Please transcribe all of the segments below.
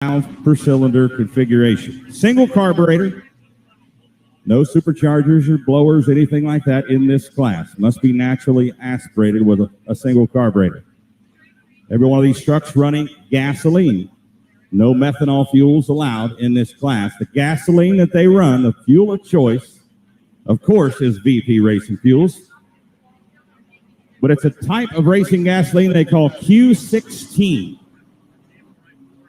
valve per cylinder configuration. Single carburetor, no superchargers or blowers, anything like that in this class. Must be naturally aspirated with a single carburetor. Every one of these trucks running gasoline. No methanol fuels allowed in this class. The gasoline that they run, the fuel of choice, of course, is VP Racing Fuels. But it's a type of racing gasoline they call Q16.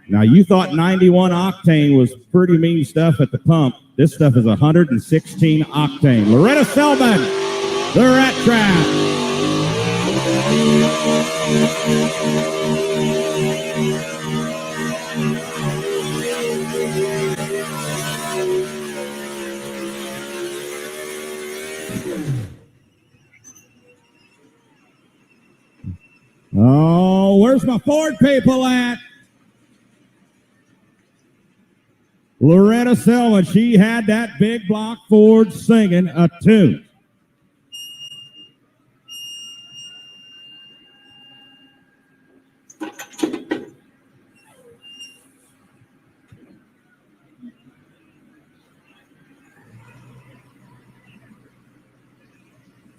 Now, you thought 91 octane was pretty mean stuff at the pump. This stuff is 116 octane. Loretta Selman, the Rat Trap. Oh, where's my Ford people at? Loretta Selman, she had that big block Ford singing a tune.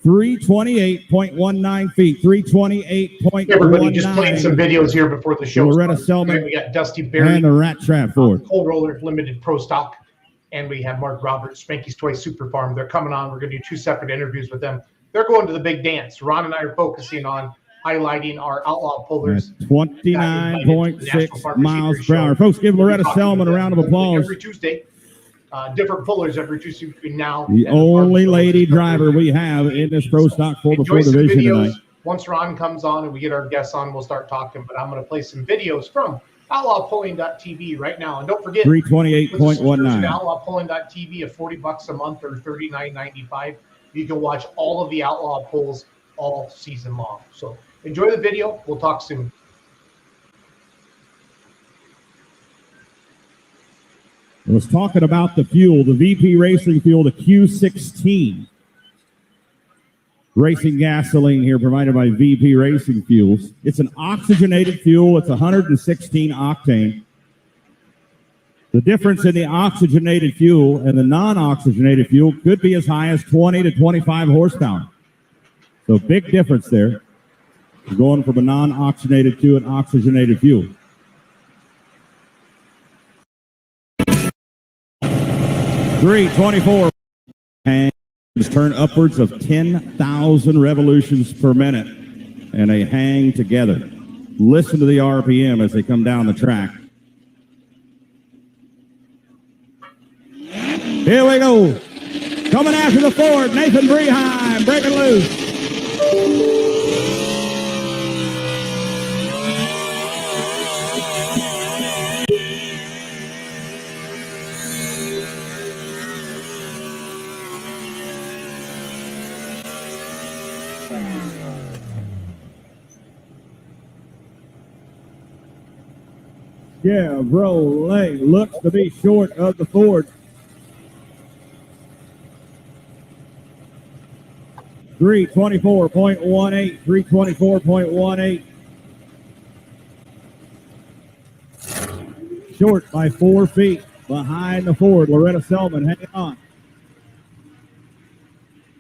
.19 feet, 328.19. Everybody just playing some videos here before the show. Loretta Selman. We got Dusty Berry and the Rat Trap Ford. Cold Roller Limited Pro Stock. And we have Mark Roberts, Spanky's Toy Super Farm. They're coming on. We're going to do 2 separate interviews with them. They're going to the big dance. Ron and I are focusing on highlighting our outlaw pullers. 29.6 miles per hour. Folks, give Loretta Selman a round of applause. Every Tuesday. Different pullers every Tuesday between now. The only lady driver we have in this Pro Stock 4x4 division tonight. Once Ron comes on and we get our guests on, we'll start talking. But I'm going to play some videos from outlawpulling.tv right now. And don't forget, 328.19. outlawpulling.tv at $40 a month or $39.95. You can watch all of the outlaw pulls all season long. So enjoy the video. We'll talk soon. I was talking about the fuel, the VP Racing fuel, the Q16 racing gasoline here provided by VP Racing Fuels. It's an oxygenated fuel. It's 116 octane. The difference in the oxygenated fuel and the non-oxygenated fuel could be as high as 20 to 25 horsepower. So big difference there. We're going from a non-oxygenated to an oxygenated fuel. 324 hangs turn upwards of 10,000 revolutions per minute, and they hang together. Listen to the RPM as they come down the track. Here we go. Coming after the Ford, Nathan Breheim breaking loose. Chevrolet looks to be short of the Ford. 324.18, 324.18. Short by 4 feet behind the Ford. Loretta Selman hanging on.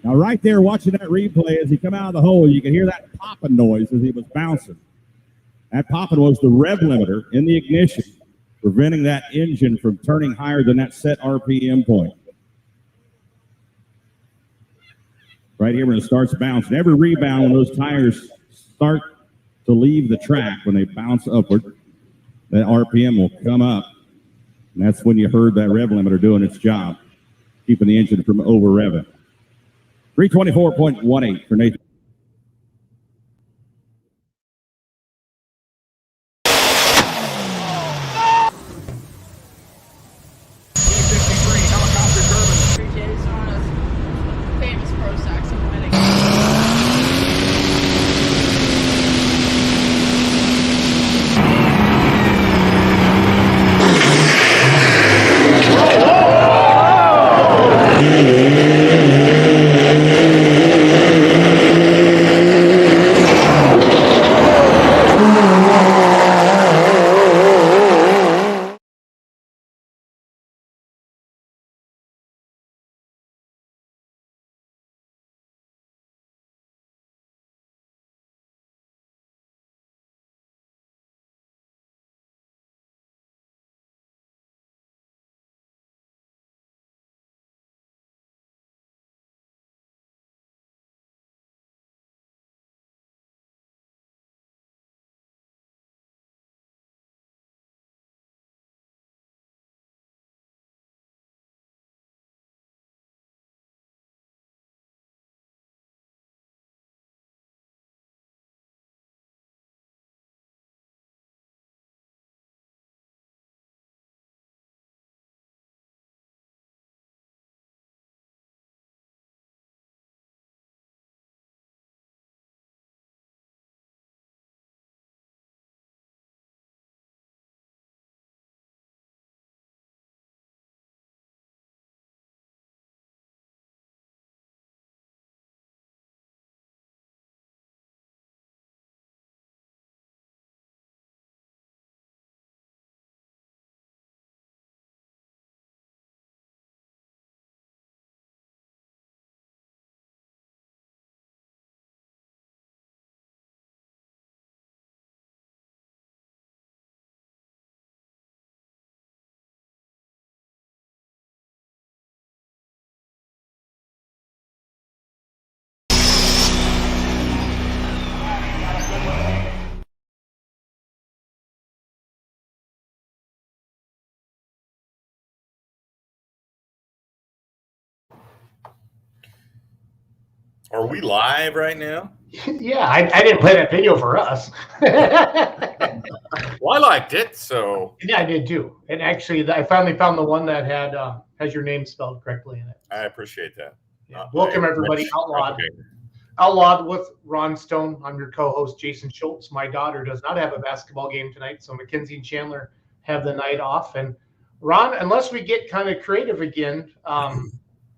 Now right there watching that replay as he come out of the hole, you can hear that popping noise as he was bouncing. That popping was the rev limiter in the ignition, preventing that engine from turning higher than that set RPM point. Right here when it starts bouncing. Every rebound when those tires start to leave the track, when they bounce upward, that RPM will come up. And that's when you heard that rev limiter doing its job, keeping the engine from over-revving. 324.18 for Nathan. Are we live right now? Yeah, I didn't play that video for us. Well, I liked it, so Yeah, I did too. And actually, I finally found the one that has your name spelled correctly in it. I appreciate that. Yeah. Welcome, everybody. Outlawed with Ron Stone. I'm your co-host, Jason Schultz. My daughter does not have a basketball game tonight, so Mackenzie and Chandler have the night off. And Ron, unless we get kind of creative again,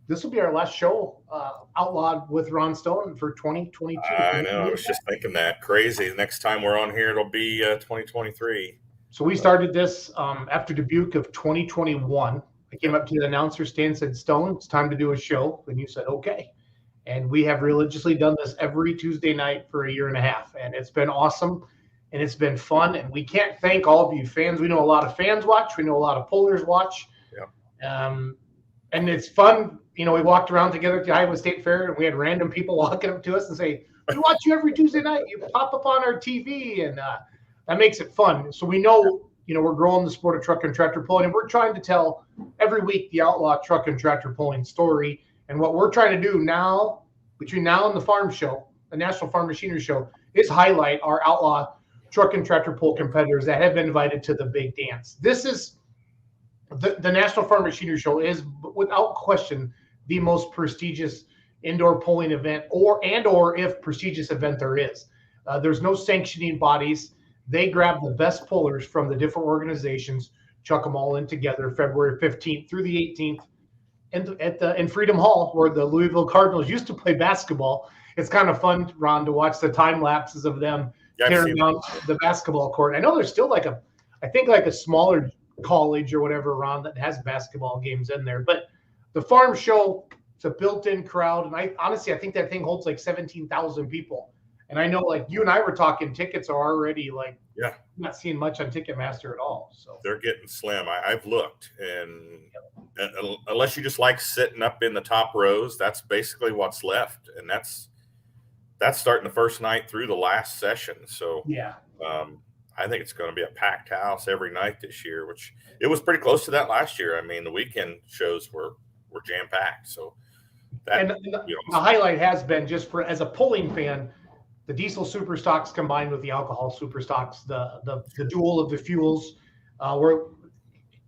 this will be our last show, Outlawed with Ron Stone for 2022. I know. I was just thinking that. Crazy. The next time we're on here, it'll be 2023. So we started this after Dubuque of 2021. I came up to the announcer stand, said, Stone, it's time to do a show. And you said, okay. And we have religiously done this every Tuesday night for a year and a half. And it's been awesome. And it's been fun. And we can't thank all of you fans. We know a lot of fans watch. We know a lot of pullers watch. Yeah. And it's fun. You know, we walked around together at the Iowa State Fair, and we had random people walking up to us and say, we watch you every Tuesday night. You pop up on our TV. And that makes it fun. So we know, you know, we're growing the sport of truck and tractor pulling, and we're trying to tell every week the outlaw truck and tractor pulling story. And what we're trying to do now, between now and the farm show, the National Farm Machinery Show, is highlight our outlaw truck and tractor pull competitors that have been invited to the big dance. This is the National Farm Machinery Show is, without question, the most prestigious indoor pulling event, or if prestigious event there is. There's no sanctioning bodies. They grab the best pullers from the different organizations, chuck them all in together February 15th through the 18th in Freedom Hall, where the Louisville Cardinals used to play basketball. It's kind of fun, Ron, to watch the time lapses of them tearing down the basketball court. I know there's still like a smaller college or whatever, Ron, that has basketball games in there. But the farm show, it's a built-in crowd. And I think that thing holds like 17,000 people. And I know, like, you and I were talking, tickets are already like, I'm not seeing much on Ticketmaster at all. So they're getting slim. I've looked, and unless you just like sitting up in the top rows, that's basically what's left. And that's starting the first night through the last session. So I think it's going to be a packed house every night this year, which it was pretty close to that last year. I mean, the weekend shows were jam packed. So the highlight has been, just for as a pulling fan, the diesel super stocks combined with the alcohol super stocks, the duel of the fuels, where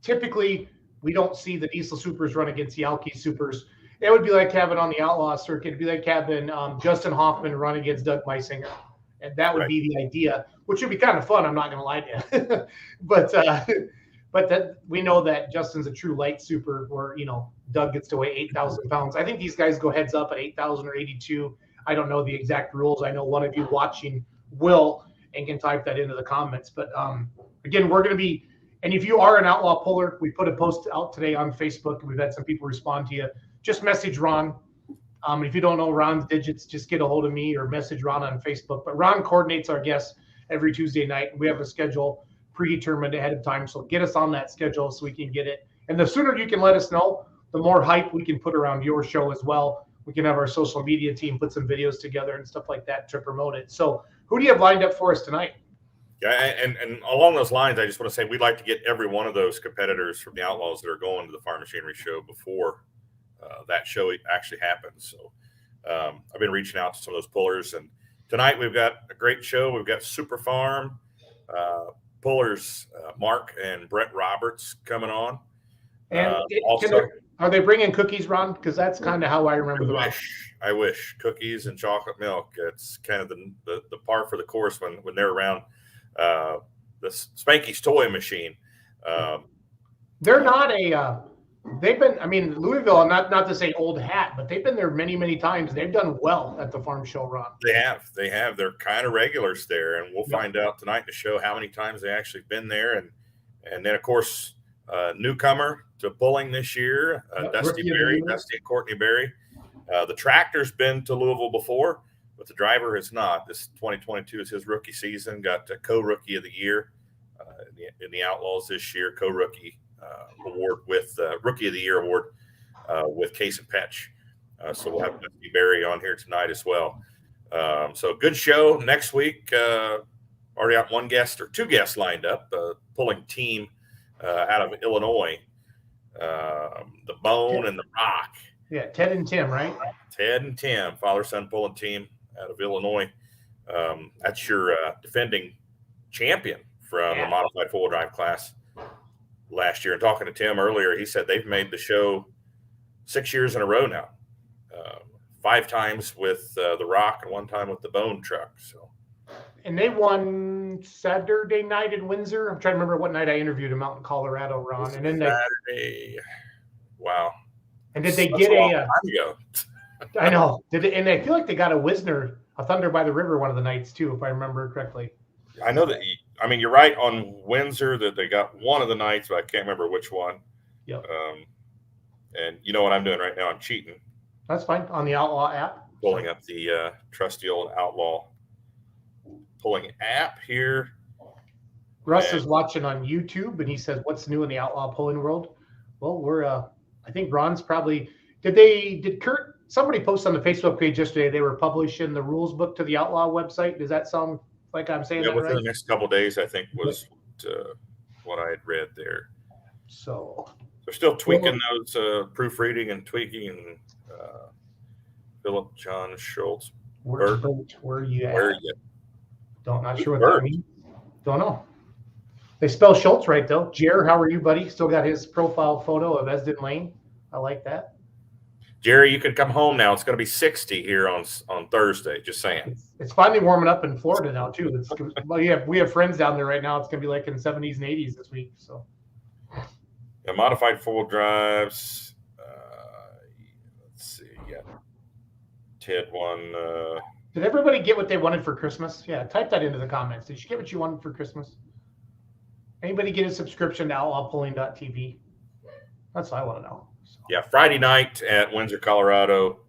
typically we don't see the diesel supers run against the alky supers. It would be like having on the outlaw circuit. It'd be like having Justin Hoffman run against Doug Meisinger. And that would be the idea, which would be kind of fun. I'm not going to lie to you. But that we know that Justin's a true light super, where, you know, Doug gets to weigh 8,000 pounds. I think these guys go heads up at 8,000 or 82. I don't know the exact rules. I know one of you watching will and can type that into the comments. But again, we're going to be, and if you are an outlaw puller, we put a post out today on Facebook. We've had some people respond to you. Just message Ron. If you don't know Ron's digits, just get a hold of me or message Ron on Facebook. But Ron coordinates our guests every Tuesday night. We have a schedule predetermined ahead of time. So get us on that schedule so we can get it. And the sooner you can let us know, the more hype we can put around your show as well. We can have our social media team put some videos together and stuff like that to promote it. So who do you have lined up for us tonight? Yeah, and along those lines, I just want to say we'd like to get every one of those competitors from the Outlaws that are going to the Farm Machinery Show before that show actually happens. So I've been reaching out to some of those pullers, and tonight we've got a great show. We've got Super Farm pullers, Mark and Brett Roberts coming on. And are they bringing cookies, Ron? Because that's kind of how I remember I wish cookies and chocolate milk. It's kind of the par for the course when they're around the Spanky's Toy Machine. They're not they've been, I mean, Louisville, not to say old hat, but they've been there many, many times. They've done well at the farm show, Ron. They have. They're kind of regulars there, and we'll find out tonight in the show how many times they actually been there. And then, of course, newcomer to pulling this year, Dusty and Courtney Berry. The tractor's been to Louisville before, but the driver has not. This 2022 is his rookie season. Got co-rookie of the year in the Outlaws this year, co-rookie award with Rookie of the Year award with Case and Petch. So we'll have Dusty Berry on here tonight as well. So good show next week. Already got one guest or two guests lined up, pulling team out of Illinois, the Bone and the Rock. Yeah, Ted and Tim, right? Ted and Tim, father-son pulling team out of Illinois. That's your defending champion from the modified four-wheel drive class last year. And talking to Tim earlier, he said they've made the show 6 years in a row now. 5 times with the Rock and 1 time with the Bone truck. So, and they won Saturday night in Windsor. I'm trying to remember what night I interviewed him out in Colorado, Ron. And then Saturday. Wow. And did they get a time ago. I know. And I feel like they got a Wisner, a Thunder by the River one of the nights too, if I remember correctly. I know that. I mean, you're right on Windsor that they got one of the nights, but I can't remember which one. Yep. And you know what I'm doing right now? I'm cheating. That's fine. On the Outlaw app. Pulling up the trusty old Outlaw pulling app here. Russ is watching on YouTube, and he says, "What's new in the Outlaw pulling world?" Well, we're. I think Ron's probably. Did Kurt? Somebody posted on the Facebook page yesterday. They were publishing the rules book to the Outlaw website. Does that sound like I'm saying that within right? the next couple of days, I think was what I had read there. So they're still tweaking those proofreading and tweaking. And Philip John Schultz. Where are you at? Where are you? Not sure what that means. Don't know. They spell Schultz right though. Jer, how are you, buddy? Still got his profile photo of Esden Lane. I like that. Jerry, you can come home now. It's going to be 60 here on Thursday. Just saying. It's finally warming up in Florida now too. We have friends down there right now. It's going to be like in 70s and 80s this week. So, yeah, modified four-wheel drives. Let's see. Yeah, Ted won. Did everybody get what they wanted for Christmas? Yeah, type that into the comments. Did you get what you wanted for Christmas? Anybody get a subscription to outlawpulling.tv? That's what I want to know. So. Yeah, Friday night at Windsor, Colorado,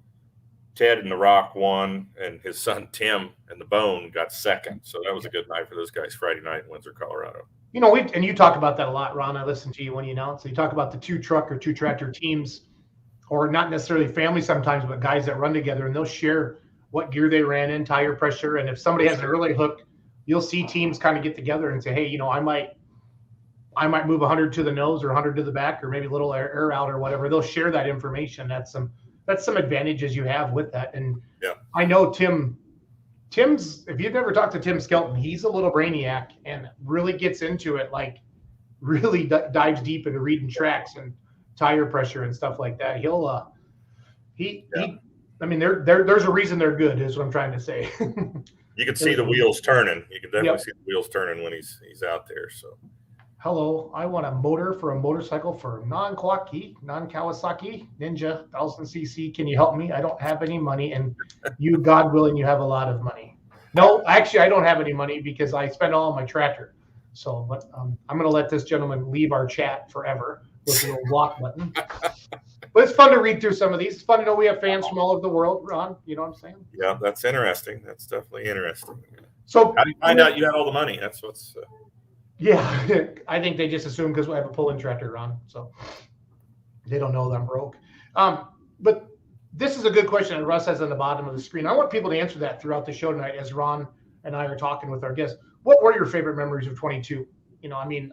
Ted and the Rock won, and his son Tim and the Bone got second. So that was a good night for those guys. Friday night in Windsor, Colorado. You know, and you talk about that a lot, Ron. I listen to you when you announce. So you talk about the 2 truck or 2 tractor teams, or not necessarily family sometimes, but guys that run together, and they'll share what gear they ran in, tire pressure, and if somebody has an early hook, you'll see teams kind of get together and say, hey, you know, I might move 100 to the nose or 100 to the back, or maybe a little air out or whatever. They'll share that information. That's some advantages you have with that. And yeah, I know Tim's, if you've never talked to Tim Skelton, he's a little brainiac and really gets into it, like really dives deep into reading tracks and tire pressure and stuff like that. I mean, there's a reason they're good, is what I'm trying to say. You can see the wheels turning. You can definitely see the wheels turning when he's out there. So, hello, I want a motor for a motorcycle for non-Kawasaki Ninja 1000cc. Can you help me? I don't have any money, and you, God willing, you have a lot of money. No, actually, I don't have any money because I spend all on my tractor. So, but I'm going to let this gentleman leave our chat forever with the little block button. But it's fun to read through some of these. It's fun to know we have fans from all over the world, Ron. You know what I'm saying? Yeah, that's interesting. That's definitely interesting. So how do you find out you have all the money? That's what's. Yeah, I think they just assume because we have a pull-in tractor, Ron. So they don't know that I'm broke. But this is a good question that Russ has on the bottom of the screen. I want people to answer that throughout the show tonight as Ron and I are talking with our guests. What were your favorite memories of 22? You know, I mean,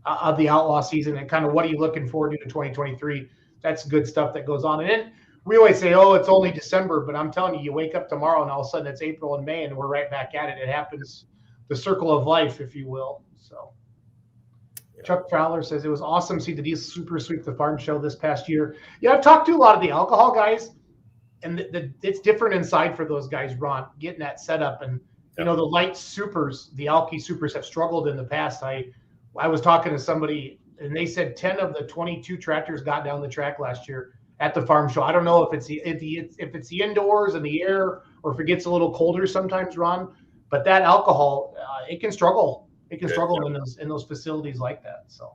of the Outlaw season, and kind of what are you looking forward to 2023? That's good stuff that goes on. And then we always say, oh, it's only December, but I'm telling you, you wake up tomorrow and all of a sudden it's April and May and we're right back at it. It happens, the circle of life, if you will. So yeah. Chuck Fowler says it was awesome to see the Diesel Super Sweep the farm show this past year. Yeah, I've talked to a lot of the alcohol guys, and it's different inside for those guys, Ron, getting that set up. And, you know, the light supers, the Alky supers have struggled in the past. I was talking to somebody, and they said 10 of the 22 tractors got down the track last year at the farm show. I don't know if it's the indoors and the air, or if it gets a little colder sometimes, Ron. But that alcohol, it can struggle. It can struggle in those facilities like that. So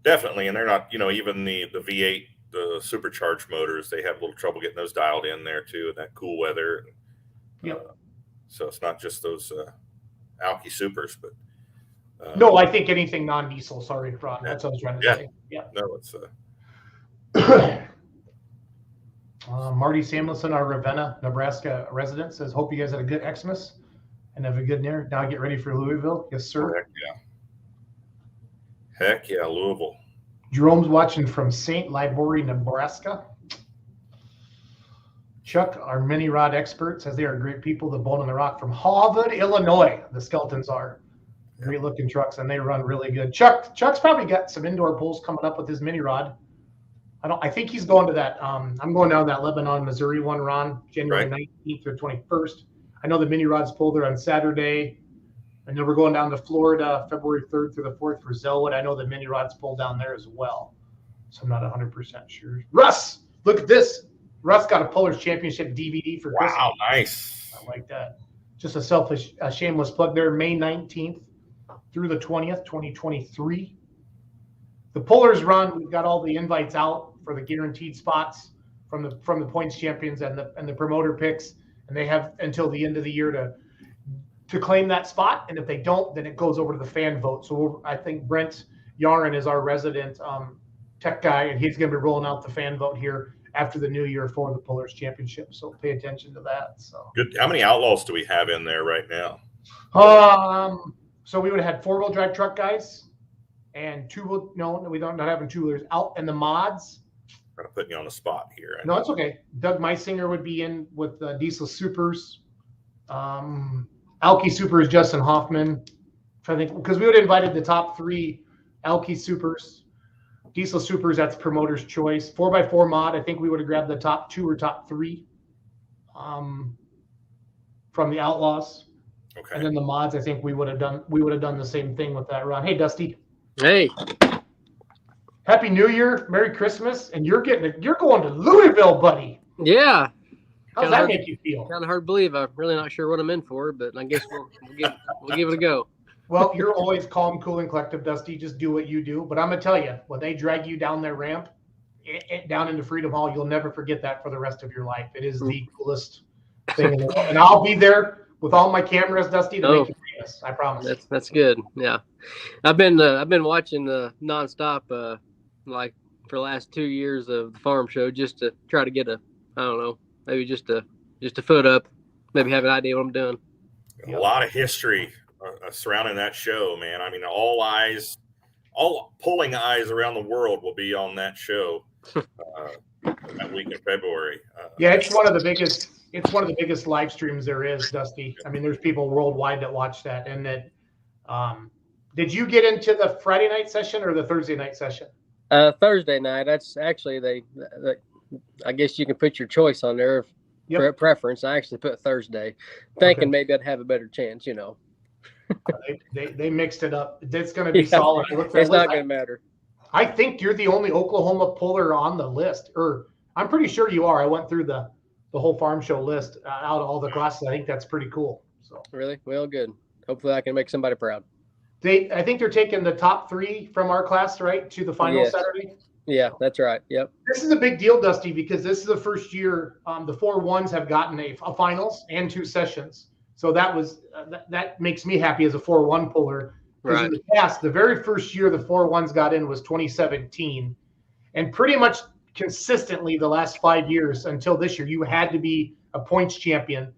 definitely, and they're not, you know, even the V8, the supercharged motors, they have a little trouble getting those dialed in there too, in that cool weather. So it's not just those Alky supers, but. No, I think anything non-diesel. Sorry, Ron. That's what I was trying to say. Yeah. No, it's. Marty Samuelson, our Ravenna, Nebraska resident, says, "Hope you guys had a good Xmas and have a good year. Now get ready for Louisville." Yes, sir. Heck yeah, Louisville. Jerome's watching from St. Libory, Nebraska. Chuck, our mini rod expert, says they are great people. The Bone in the Rock from Harvard, Illinois. The Skeletons are great looking trucks, and they run really good. Chuck's probably got some indoor pulls coming up with his mini rod. I think he's going to that. I'm going down that Lebanon, Missouri one, Ron, January 19th or 21st. I know the mini rods pull there on Saturday. And then we're going down to Florida, February 3rd through the 4th for Zelwood. I know the mini rods pull down there as well. So I'm not 100% sure. Russ, look at this. Russ got a Pullers Championship DVD for Christmas. Wow, nice. I like that. Just a shameless plug there. May 19th through the 20th, 2023. The Pullers run. We've got all the invites out for the guaranteed spots from the points champions and the promoter picks, and they have until the end of the year to claim that spot. And if they don't, then it goes over to the fan vote. So I think Brent Yarin is our resident tech guy, and he's going to be rolling out the fan vote here after the new year for the Pullers Championship. So pay attention to that. So good. How many Outlaws do we have in there right now? So we would have had 4-wheel drive truck guys and we don't not having 2-wheelers out, and the mods. I'm gonna put you on the spot here. No, it's okay. Doug Meisinger would be in with Diesel Supers. Alki Super is Justin Hoffman. I think because we would have invited the top 3 Alki Supers. Diesel Supers, that's promoter's choice. 4x4 mod, I think we would have grabbed the top 2 or top 3 from the Outlaws. Okay. And then the mods, I think we would have done the same thing with that run. Hey, Dusty. Hey. Happy New Year, Merry Christmas, and you're going to Louisville, buddy. Yeah. How does that make you feel? Kind of hard to believe. I'm really not sure what I'm in for, but I guess we'll give it a go. Well, you're always calm, cool, and collective, Dusty. Just do what you do. But I'm gonna tell you, when they drag you down their ramp, down into Freedom Hall, you'll never forget that for the rest of your life. It is the coolest thing in the world, and I'll be there with all my cameras, Dusty, to make you famous. I promise. That's good. Yeah, I've been watching nonstop like for the last 2 years of the farm show just to try to get maybe just a foot up, maybe have an idea what I'm doing. A lot of history surrounding that show, man. I mean, all pulling eyes around the world will be on that show that week in February. Yeah, it's one of the biggest live streams there is, Dusty. I mean, there's people worldwide that watch that. And that, did you get into the Friday night session or the Thursday night session? Thursday night. That's actually I guess you can put your choice on there for preference. I actually put Thursday, thinking maybe I'd have a better chance. They mixed it up. It's going to be solid. It's not going to matter. I think you're the only Oklahoma puller on the list, or I'm pretty sure you are. I went through the whole farm show list out of all the classes. I think that's pretty cool. So really, well, good. Hopefully, I can make somebody proud. I think they're taking the top 3 from our class, right, to the final Saturday. Yeah, that's right. Yep. This is a big deal, Dusty, because this is the first year the 4-1s have gotten a finals and 2 sessions. So that makes me happy as a 4-1 puller. Because in the past, the very first year the 4-1s got in was 2017. And pretty much consistently the last 5 years until this year, you had to be a points champion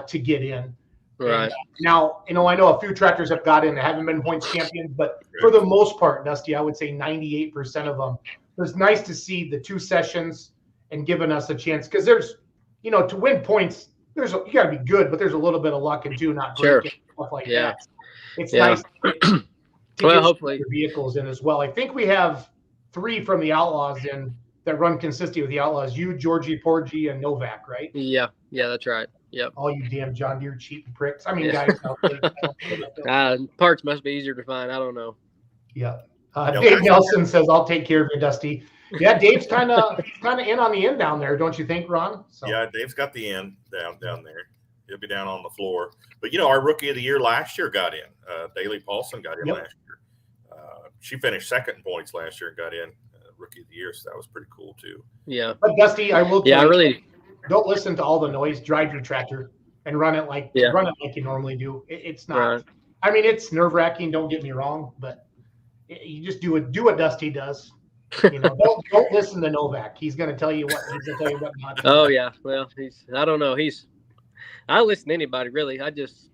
to get in. Right. And, now, I know a few tractors have got in that haven't been points champions, but for the most part, Dusty, I would say 98% of them. It was nice to see the 2 sessions and giving us a chance because there's, to win points, you got to be good, but there's a little bit of luck and not breaking stuff like that. It's nice to get hopefully vehicles in as well. I think we have 3 from the Outlaws in that run consistently with the Outlaws. You, Georgie, Porgy, and Novak, right? Yeah, that's right. Yep. All you damn John Deere cheap pricks. I mean, guys. Parts must be easier to find. I don't know. Yeah. Dave Nelson says, "I'll take care of you, Dusty." Yeah, Dave's kind of in on the end down there, don't you think, Ron? So. Yeah, Dave's got the end down there. He'll be down on the floor. But our rookie of the year last year got in. Daly Paulson got in last year. She finished second in points last year and got in rookie of the year, so that was pretty cool too. Yeah. But Dusty, I will. Yeah, I really don't listen to all the noise. Drive your tractor and run it like you normally do. It's not. Right. I mean, it's nerve-wracking. Don't get me wrong, but you just do what Dusty does. Don't listen to Novak. He's going to tell you what. He's going to tell you what not to do. Oh yeah. Well, I don't know. I listen to anybody really. I guess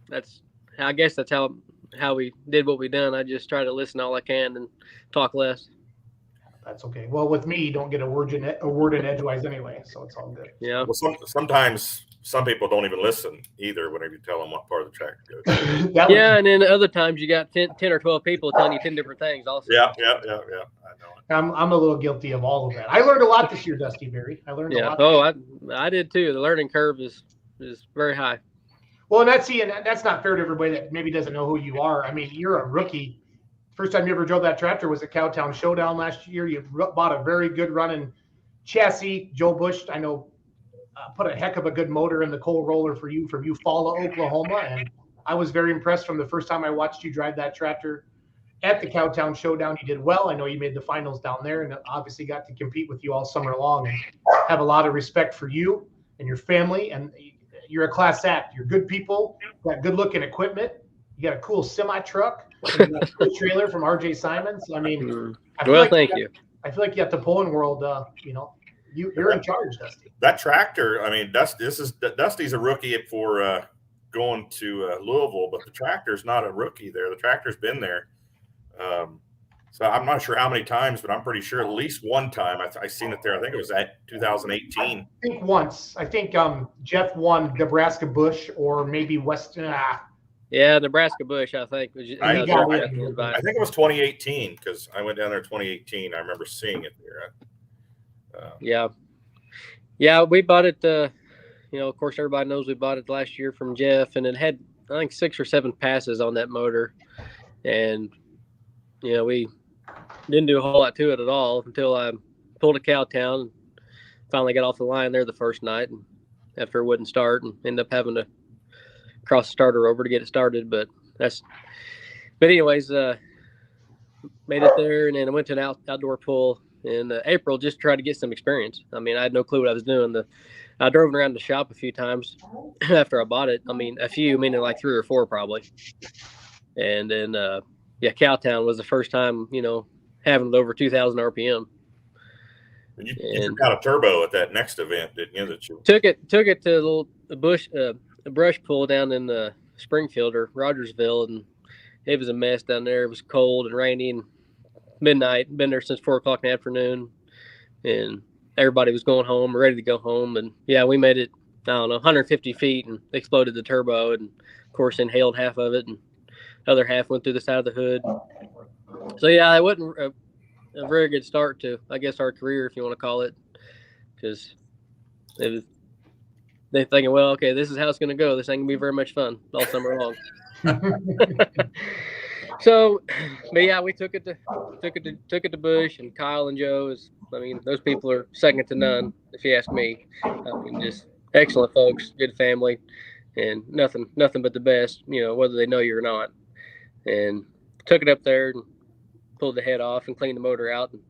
that's how we did what we done. I just try to listen all I can and talk less. That's okay. Well, with me, you don't get a word in edgewise anyway, so it's all good. Yeah. Well, sometimes some people don't even listen either whenever you tell them what part of the tractor goes. Yeah, and then other times you got 10 or 12 people telling you 10 different things also. Yeah. I know it. I'm a little guilty of all of that. I learned a lot this year, Dusty Berry. I learned a lot. Oh, I did too. The learning curve is very high. Well, and that's not fair to everybody that maybe doesn't know who you are. I mean, you're a rookie. First time you ever drove that tractor was at Cowtown Showdown last year. You bought a very good running chassis. Joe Bush, I know, put a heck of a good motor in the coal roller for you from Eufaula, Oklahoma. And I was very impressed from the first time I watched you drive that tractor at the Cowtown Showdown. You did well. I know you made the finals down there and obviously got to compete with you all summer long, and have a lot of respect for you and your family. And you're a class act. You're good people, got good looking equipment. You got a cool semi truck, a cool trailer from RJ Simons. I mean, thank you. I feel like you have the pulling world, you're in charge, Dusty. That tractor, I mean, Dusty's a rookie for going to Louisville, but the tractor's not a rookie there. The tractor's been there. So I'm not sure how many times, but I'm pretty sure at least one time I seen it there. I think it was at 2018. I think once. I think Jeff won Nebraska Bush or maybe Western. Yeah, Nebraska Bush, I think. I think it was 2018 because I went down there 2018. I remember seeing it there. Yeah, we bought it. Of course, everybody knows we bought it last year from Jeff, and it had, I think, 6 or 7 passes on that motor. And, we didn't do a whole lot to it at all until I pulled a Cowtown and finally got off the line there the first night. And after it wouldn't start, and ended up having to cross the starter over to get it started. But anyways, made it there, and then I went to an outdoor pull in April just to try to get some experience. I mean, I had no clue what I was doing. I drove around the shop a few times after I bought it. I mean, a few, meaning like 3 or 4 probably. And then, Cowtown was the first time, having it over 2,000 RPM. And you got a turbo at that next event, didn't you? That you took it to a brush pull down in Springfield or Rogersville, and it was a mess down there. It was cold and rainy and midnight. Been there since 4 o'clock in the afternoon, and everybody was going home, ready to go home. And we made it, 150 feet and exploded the turbo, and of course inhaled half of it, and the other half went through the side of the hood. So it wasn't a very good start to, I guess, our career, if you want to call it, because they're thinking, well, okay, this is how it's going to go. This ain't going to be very much fun all summer long. So, but we took it to Bush, and Kyle and Joe those people are second to none, if you ask me. Just excellent folks, good family, and nothing but the best, whether they know you or not. And took it up there and pulled the head off and cleaned the motor out and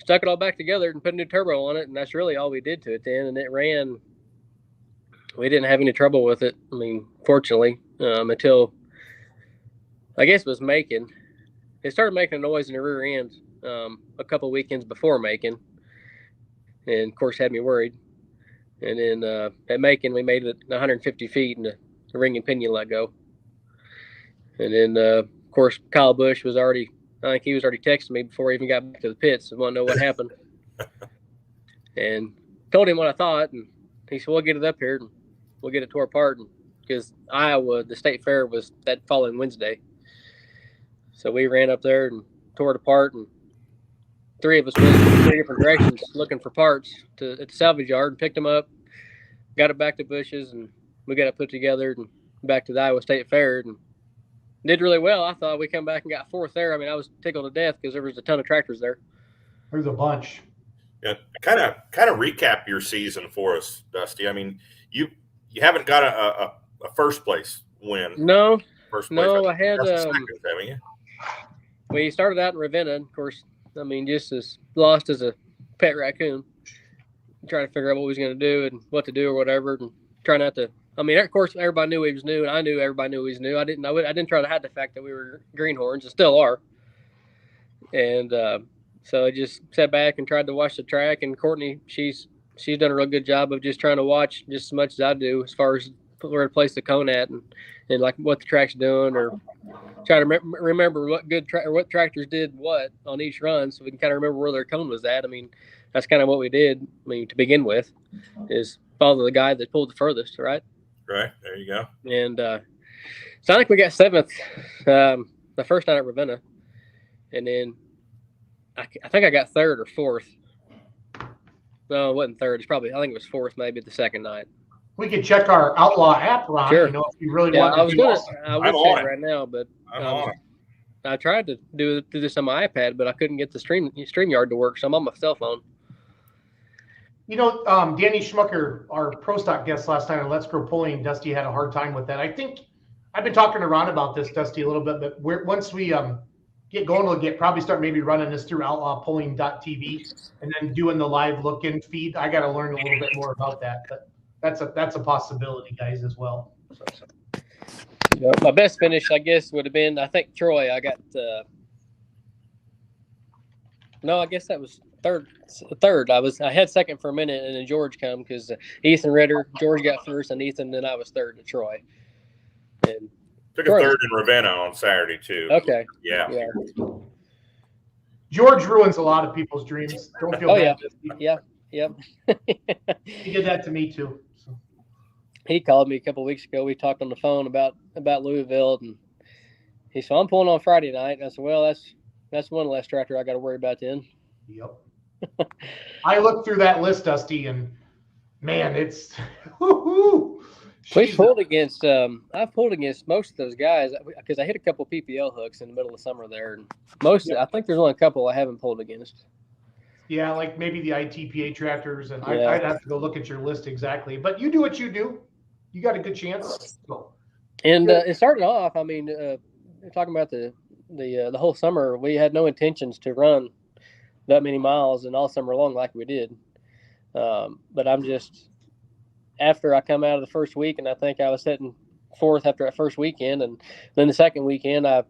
stuck it all back together and put a new turbo on it. And that's really all we did to it then. And it ran. We didn't have any trouble with it. I mean, fortunately, until I guess it was Macon. It started making a noise in the rear end a couple weekends before Macon, and of course had me worried. And then at Macon, we made it 150 feet, and the ring and pinion let go. And then of course Kyle Bush was already texting me before he even got back to the pits and wanted to know what happened. And told him what I thought, and he said, "We'll get it up here and we'll get it tore apart." Because Iowa, the state fair was that following Wednesday. So we ran up there and tore it apart, and 3 of us went in 3 different directions looking for parts at the salvage yard and picked them up, got it back to Bush's, and we got it put together and back to the Iowa State Fair and did really well. I thought we come back and got 4th there. I mean, I was tickled to death because there was a ton of tractors there. There's a bunch. Yeah, kind of recap your season for us, Dusty. I mean, you haven't got a first place win. No, first place. No, I had. Second, haven't you? We started out in Ravenna, of course. I mean, just as lost as a pet raccoon, trying to figure out what we was going to do and what to do or whatever, and try not to. I mean, of course, everybody knew he was new, and I knew everybody knew he was new. I didn't try to hide the fact that we were greenhorns, and still are. And so I just sat back and tried to watch the track. And Courtney, she's done a real good job of just trying to watch just as much as I do, as far as where to place the cone at and like what the track's doing, or try to remember what what tractors did what on each run, so we can kind of remember where their cone was at. I mean, that's kind of what we did. I mean, to begin with, is follow the guy that pulled the furthest, right? Right. There you go. And so I think we got 7th the first night at Ravenna, and then I think I got 3rd or 4th. No, it wasn't 3rd. I think it was 4th maybe the second night. We could check our Outlaw app, Ron. Sure. You know, if you really Yeah, want I was to. I would check right now, but I tried to do this on my iPad, but I couldn't get the StreamYard to work, so I'm on my cell phone. You know, Danny Schmucker, our pro stock guest last night on Let's Grow Pulling, Dusty had a hard time with that. I think I've been talking to Ron about this, Dusty, a little bit, but once we get going, we'll probably start maybe running this through outlawpulling.tv and then doing the live look-in feed. I got to learn a little bit more about that, but that's a possibility, guys, as well. So. Yeah, my best finish, I guess, would have been, I think, Troy. I got no, I guess that was third. I had second for a minute, and then George come because Ethan Ritter, George got first, and Ethan, then I was third to Troy. And took a third in Ravenna on Saturday too. Okay. Yeah. George ruins a lot of people's dreams. Don't feel bad. Yeah. Yep. He did that to me too. So. He called me a couple of weeks ago. We talked on the phone about Louisville, and he said, "I'm pulling on Friday night." And I said, "Well, that's one less tractor I got to worry about then." Yep. I looked through that list, Dusty, and man, it's whoo-hoo. I've pulled against most of those guys because I hit a couple of PPL hooks in the middle of summer there, and I think there's only a couple I haven't pulled against. Yeah, like maybe the ITPA tractors, and I'd have to go look at your list exactly. But you do what you do. You got a good chance. And it started off. I mean, talking about the whole summer, we had no intentions to run that many miles and all summer long like we did. But I'm just, after I come out of the first week, and I think I was sitting 4th after that first weekend, and then the second weekend I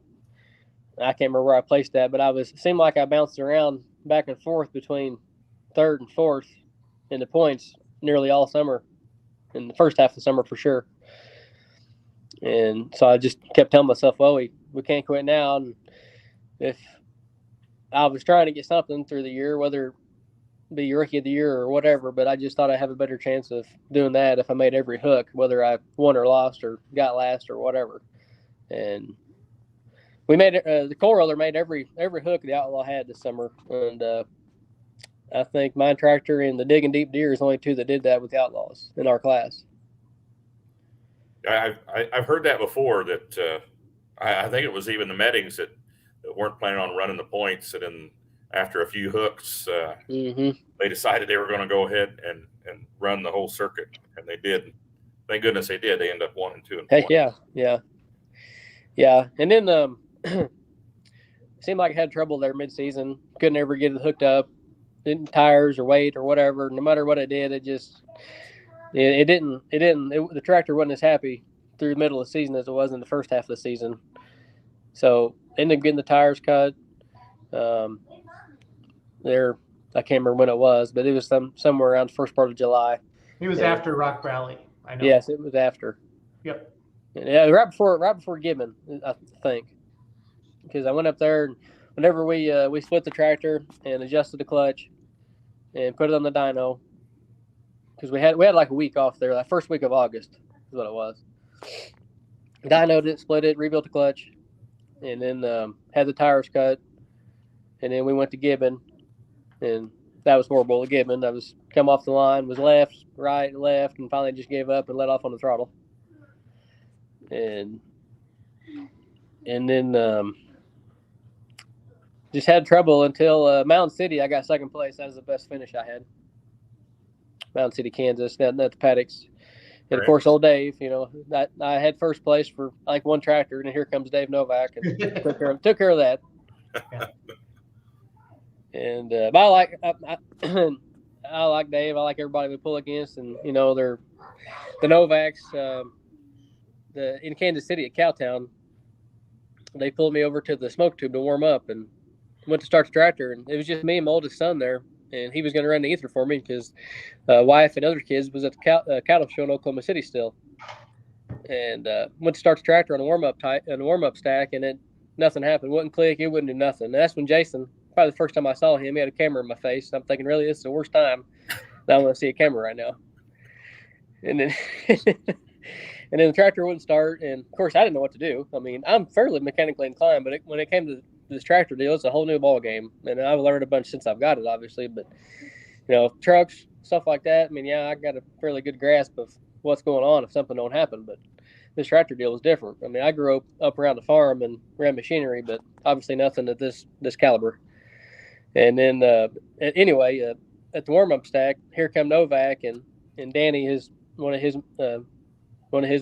can't remember where I placed that, but it seemed like I bounced around back and forth between 3rd and 4th in the points nearly all summer, in the first half of the summer for sure. And so I just kept telling myself, well, we can't quit now. And if I was trying to get something through the year, whether it be Rookie of the Year or whatever, but I just thought I'd have a better chance of doing that if I made every hook, whether I won or lost or got last or whatever. And we made it. The Coal Roller made every hook the Outlaw had this summer, and I think my tractor and the Digging Deep Deer is only 2 that did that with the Outlaws in our class. I've heard that before. That I think it was even the Meddings that weren't planning on running the points, and then after a few hooks, they decided they were going to go ahead and run the whole circuit, and they did. Thank goodness they did. They ended up 1 and 2 and 4. Heck yeah. And then it seemed like I had trouble there mid-season. Couldn't ever get it hooked up. Didn't tires or weight or whatever. No matter what I did, it didn't. The tractor wasn't as happy through the middle of the season as it was in the first half of the season. So ended up getting the tires cut. I can't remember when it was, but it was somewhere around the first part of July. It was after Rock Valley. I know. Yes, it was after. Yep. Yeah, right before Gibbon, I think, because I went up there and whenever we split the tractor and adjusted the clutch and put it on the dyno, because we had like a week off there. That first week of August is what it was. Dynoed it, split it, rebuilt the clutch, and then had the tires cut, and then we went to Gibbon, and that was horrible at Gibbon. I was come off the line, was left, right, left, and finally just gave up and let off on the throttle. And then just had trouble until Mountain City. I got second place. That was the best finish I had. Mountain City, Kansas, not the paddocks. And, of course, old Dave, I had first place for like one tractor, and here comes Dave Novak and took care of that. And but I like Dave. I like everybody we pull against, and they're the Novaks. In Kansas City at Cowtown, they pulled me over to the smoke tube to warm up, and went to start the tractor, and it was just me and my oldest son there, and he was going to run the ether for me because wife and other kids was at the cattle show in Oklahoma City still, and went to start the tractor on a warm up stack, and nothing happened. Wouldn't click. It wouldn't do nothing. And that's when Jason, probably the first time I saw him, he had a camera in my face. I'm thinking, really, this is the worst time that I want to see a camera right now. And then, and then the tractor wouldn't start. And of course, I didn't know what to do. I mean, I'm fairly mechanically inclined, but when it came to this tractor deal, it's a whole new ball game. And I've learned a bunch since I've got it, obviously. But trucks, stuff like that. I mean, yeah, I got a fairly good grasp of what's going on if something don't happen. But this tractor deal was different. I mean, I grew up around the farm and ran machinery, but obviously nothing at this caliber. And then anyway, at the warm up stack, here come Novak and Danny, one of his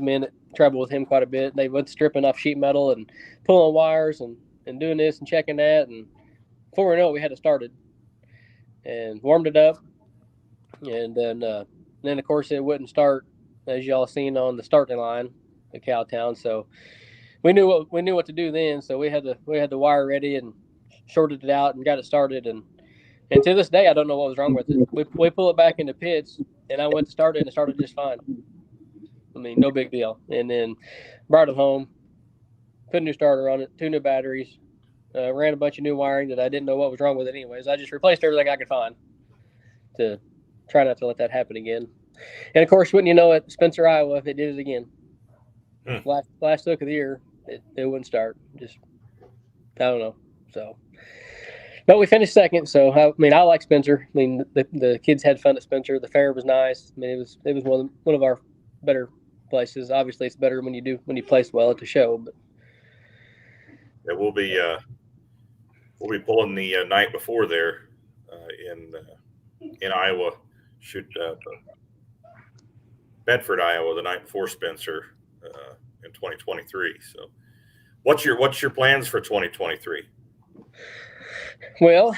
men that traveled with him quite a bit. They went stripping off sheet metal and pulling wires and doing this and checking that. And before we know it, we had it started and warmed it up. And then of course it wouldn't start, as y'all seen on the starting line at Cowtown. So we knew what to do then. So we had the wire ready and shorted it out and got it started. And to this day, I don't know what was wrong with it. We pull it back into pits, and I went to start it, and it started just fine. I mean, no big deal. And then brought it home, put a new starter on it, 2 new batteries, ran a bunch of new wiring that I didn't know what was wrong with it anyways. I just replaced everything I could find to try not to let that happen again. And, of course, wouldn't you know it, Spencer, Iowa, if it did it again. Last look of the year, it wouldn't start. Just, I don't know. So, but we finished second. So, I mean, I like Spencer. I mean, the kids had fun at Spencer. The fair was nice. I mean, it was one of our better places. Obviously, it's better when you place well at the show. But yeah, we'll be pulling the night before there in Iowa. Bedford, Iowa, the night before Spencer in 2023. So, what's your plans for 2023? Well,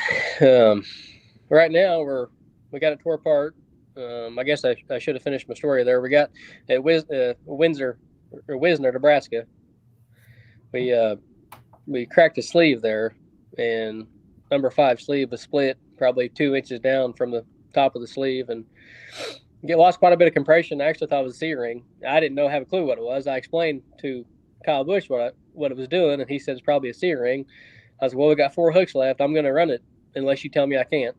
right now we got it tore apart. I guess I should have finished my story there. We got at Wisner, Nebraska. We cracked a sleeve there, and number 5 sleeve was split probably 2 inches down from the top of the sleeve, and lost quite a bit of compression. I actually thought it was a C-ring. I didn't have a clue what it was. I explained to Kyle Bush what it was doing, and he said it's probably a C-ring. I was like, well, we got 4 hooks left. I'm going to run it unless you tell me I can't.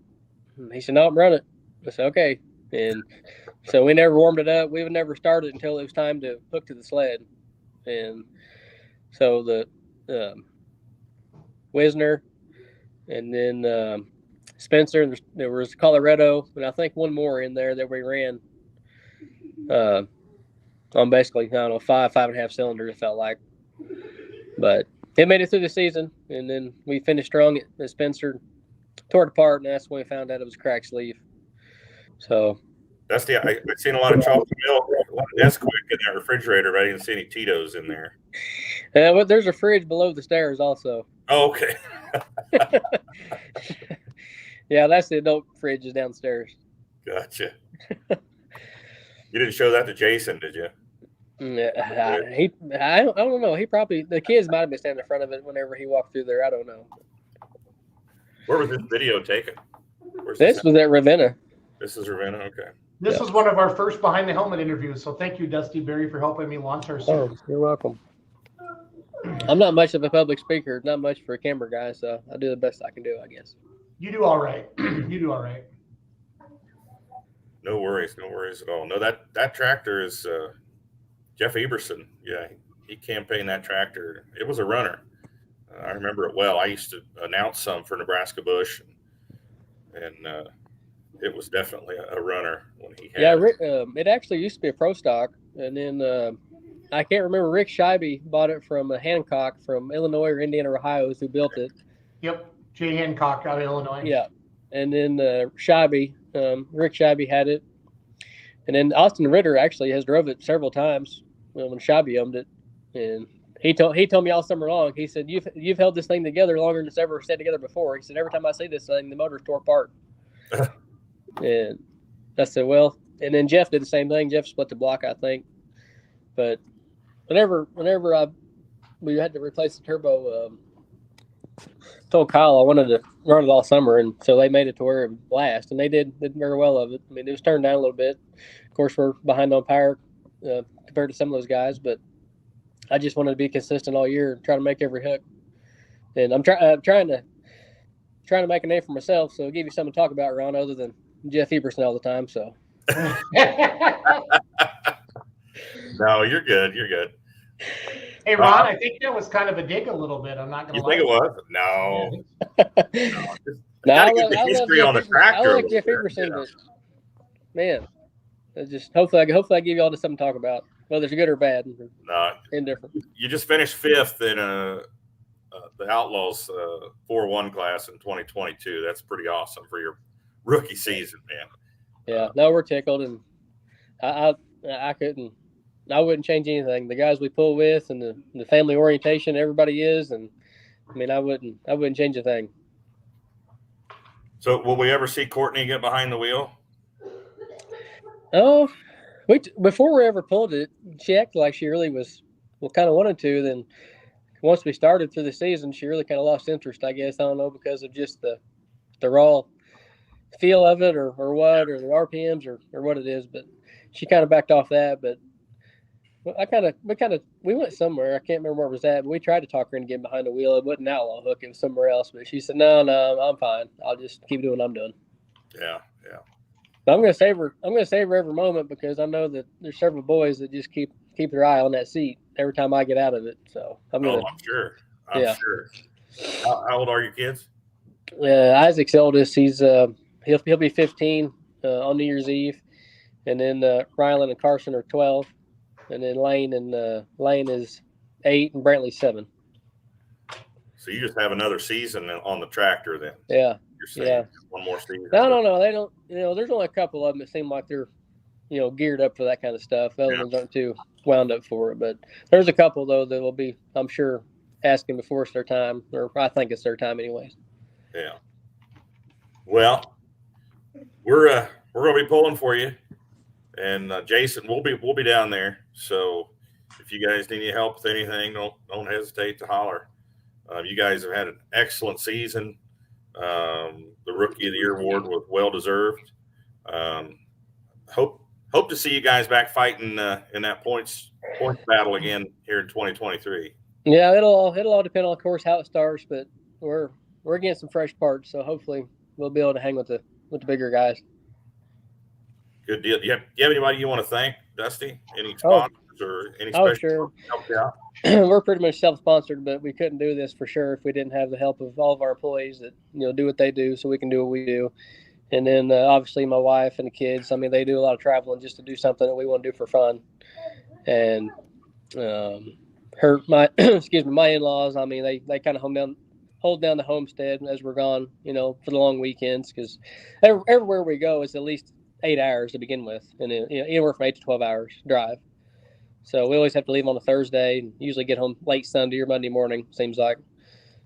And he said, no, I'm running it. I said, okay. And so we never warmed it up. We would never start it until it was time to hook to the sled. And so the Wisner and then Spencer, there was Colorado, and I think one more in there that we ran on basically, I don't know, 5.5 cylinders, it felt like. But it made it through the season, and then we finished strong at Spencer, tore it apart, and that's when we found out it was a cracked sleeve. So I've seen a lot of chocolate milk, a lot of Nesquik in that refrigerator, but I didn't see any Tito's in there. Well, there's a fridge below the stairs also. Oh, okay. Yeah, that's the adult fridge is downstairs. Gotcha. You didn't show that to Jason, did you? I don't know. He probably, the kids might have been standing in front of it whenever he walked through there. I don't know. Where was this video taken? This was at Ravenna. This is Ravenna. Okay. This was one of our first behind the helmet interviews. So thank you, Dusty Berry, for helping me launch our series. Oh, you're welcome. I'm not much of a public speaker, not much for a camera guy, so I do the best I can do, I guess. You do all right. You do all right. No worries at all. No, that tractor is Jeff Eberson. Yeah, he campaigned that tractor. It was a runner. I remember it well. I used to announce some for Nebraska Bush, and it was definitely a runner when he had. Yeah, it actually used to be a pro stock, and then I can't remember. Rick Scheibe bought it from Hancock from Illinois or Indiana or Ohio, who built it. Yep, Jay Hancock out of Illinois. Yeah, and then Scheibe, Rick Scheibe had it, and then Austin Ritter actually has drove it several times when Scheibe owned it, and he told me all summer long. He said, "You've held this thing together longer than it's ever stayed together before." He said, "Every time I see this thing, the motor's tore apart." And I said, "Well," and then Jeff did the same thing. Jeff split the block, I think, but whenever we had to replace the turbo, told Kyle I wanted to run it all summer, and so they made it to where it would last, and they did very well of it. I mean, it was turned down a little bit. Of course, we're behind on power compared to some of those guys, but I just wanted to be consistent all year and try to make every hook. And I'm trying to make a name for myself, so I'll give you something to talk about, Ron, other than Jeff Eberson all the time. So. No, you're good. You're good. Hey, Ron, I think that was kind of a dig a little bit. I'm not going to lie. You think it was? No. No, I get the love history Jeff on the Eberson. tractor. I like Jeff Eberson, but man, just hopefully I give y'all something to talk about, whether it's good or bad. No, indifferent. You just finished 5th in the Outlaws 4-1 class in 2022. That's pretty awesome for your rookie season, man. Yeah, no, we're tickled, and I wouldn't change anything. The guys we pull with, and the family orientation everybody is, and I mean, I wouldn't change a thing. So, will we ever see Courtney get behind the wheel? Oh, before we ever pulled it, she acted like she really kind of wanted to. Then once we started through the season, she really kind of lost interest, I guess. I don't know, because of just the raw feel of it or what, or the RPMs or what it is. But she kind of backed off that. But we went somewhere. I can't remember where it was at, but we tried to talk her into getting behind the wheel. It wasn't Outlaw Hook. It was somewhere else. But she said, no, I'm fine. I'll just keep doing what I'm doing. Yeah. But I'm going to save her. I'm going to save her every moment, because I know that there's several boys that just keep their eye on that seat every time I get out of it. So I'm sure. I'm sure. How old are your kids? Isaac's eldest. He'll be 15 on New Year's Eve, and then Rylan and Carson are 12, and then Lane is 8 and Brantley's 7. So you just have another season on the tractor then? Yeah. You're saying one more season? No. They don't. There's only a couple of them that seem like they're, geared up for that kind of stuff. The other ones aren't too wound up for it. But there's a couple though that will be, I'm sure, asking before it's their time, or I think it's their time anyways. Yeah. Well, we're going to be pulling for you, and Jason, we'll be down there. So if you guys need any help with anything, don't hesitate to holler. You guys have had an excellent season. The Rookie of the Year award was well deserved. Hope to see you guys back fighting in that points battle again here in 2023. Yeah, it'll all depend on, of course, how it starts, but we're getting some fresh parts, so hopefully we'll be able to hang with the bigger guys. Good deal. Do you have anybody you want to thank, Dusty? Any sponsors or any special sure. help you out? We're pretty much self-sponsored, but we couldn't do this for sure if we didn't have the help of all of our employees that do what they do, so we can do what we do. And then obviously my wife and the kids. I mean, they do a lot of traveling just to do something that we want to do for fun. And my in-laws. I mean, they kind of hold down the homestead as we're gone, for the long weekends, because everywhere we go is at least 8 hours to begin with, and anywhere from 8 to 12 hours drive. So we always have to leave on a Thursday and usually get home late Sunday or Monday morning, seems like.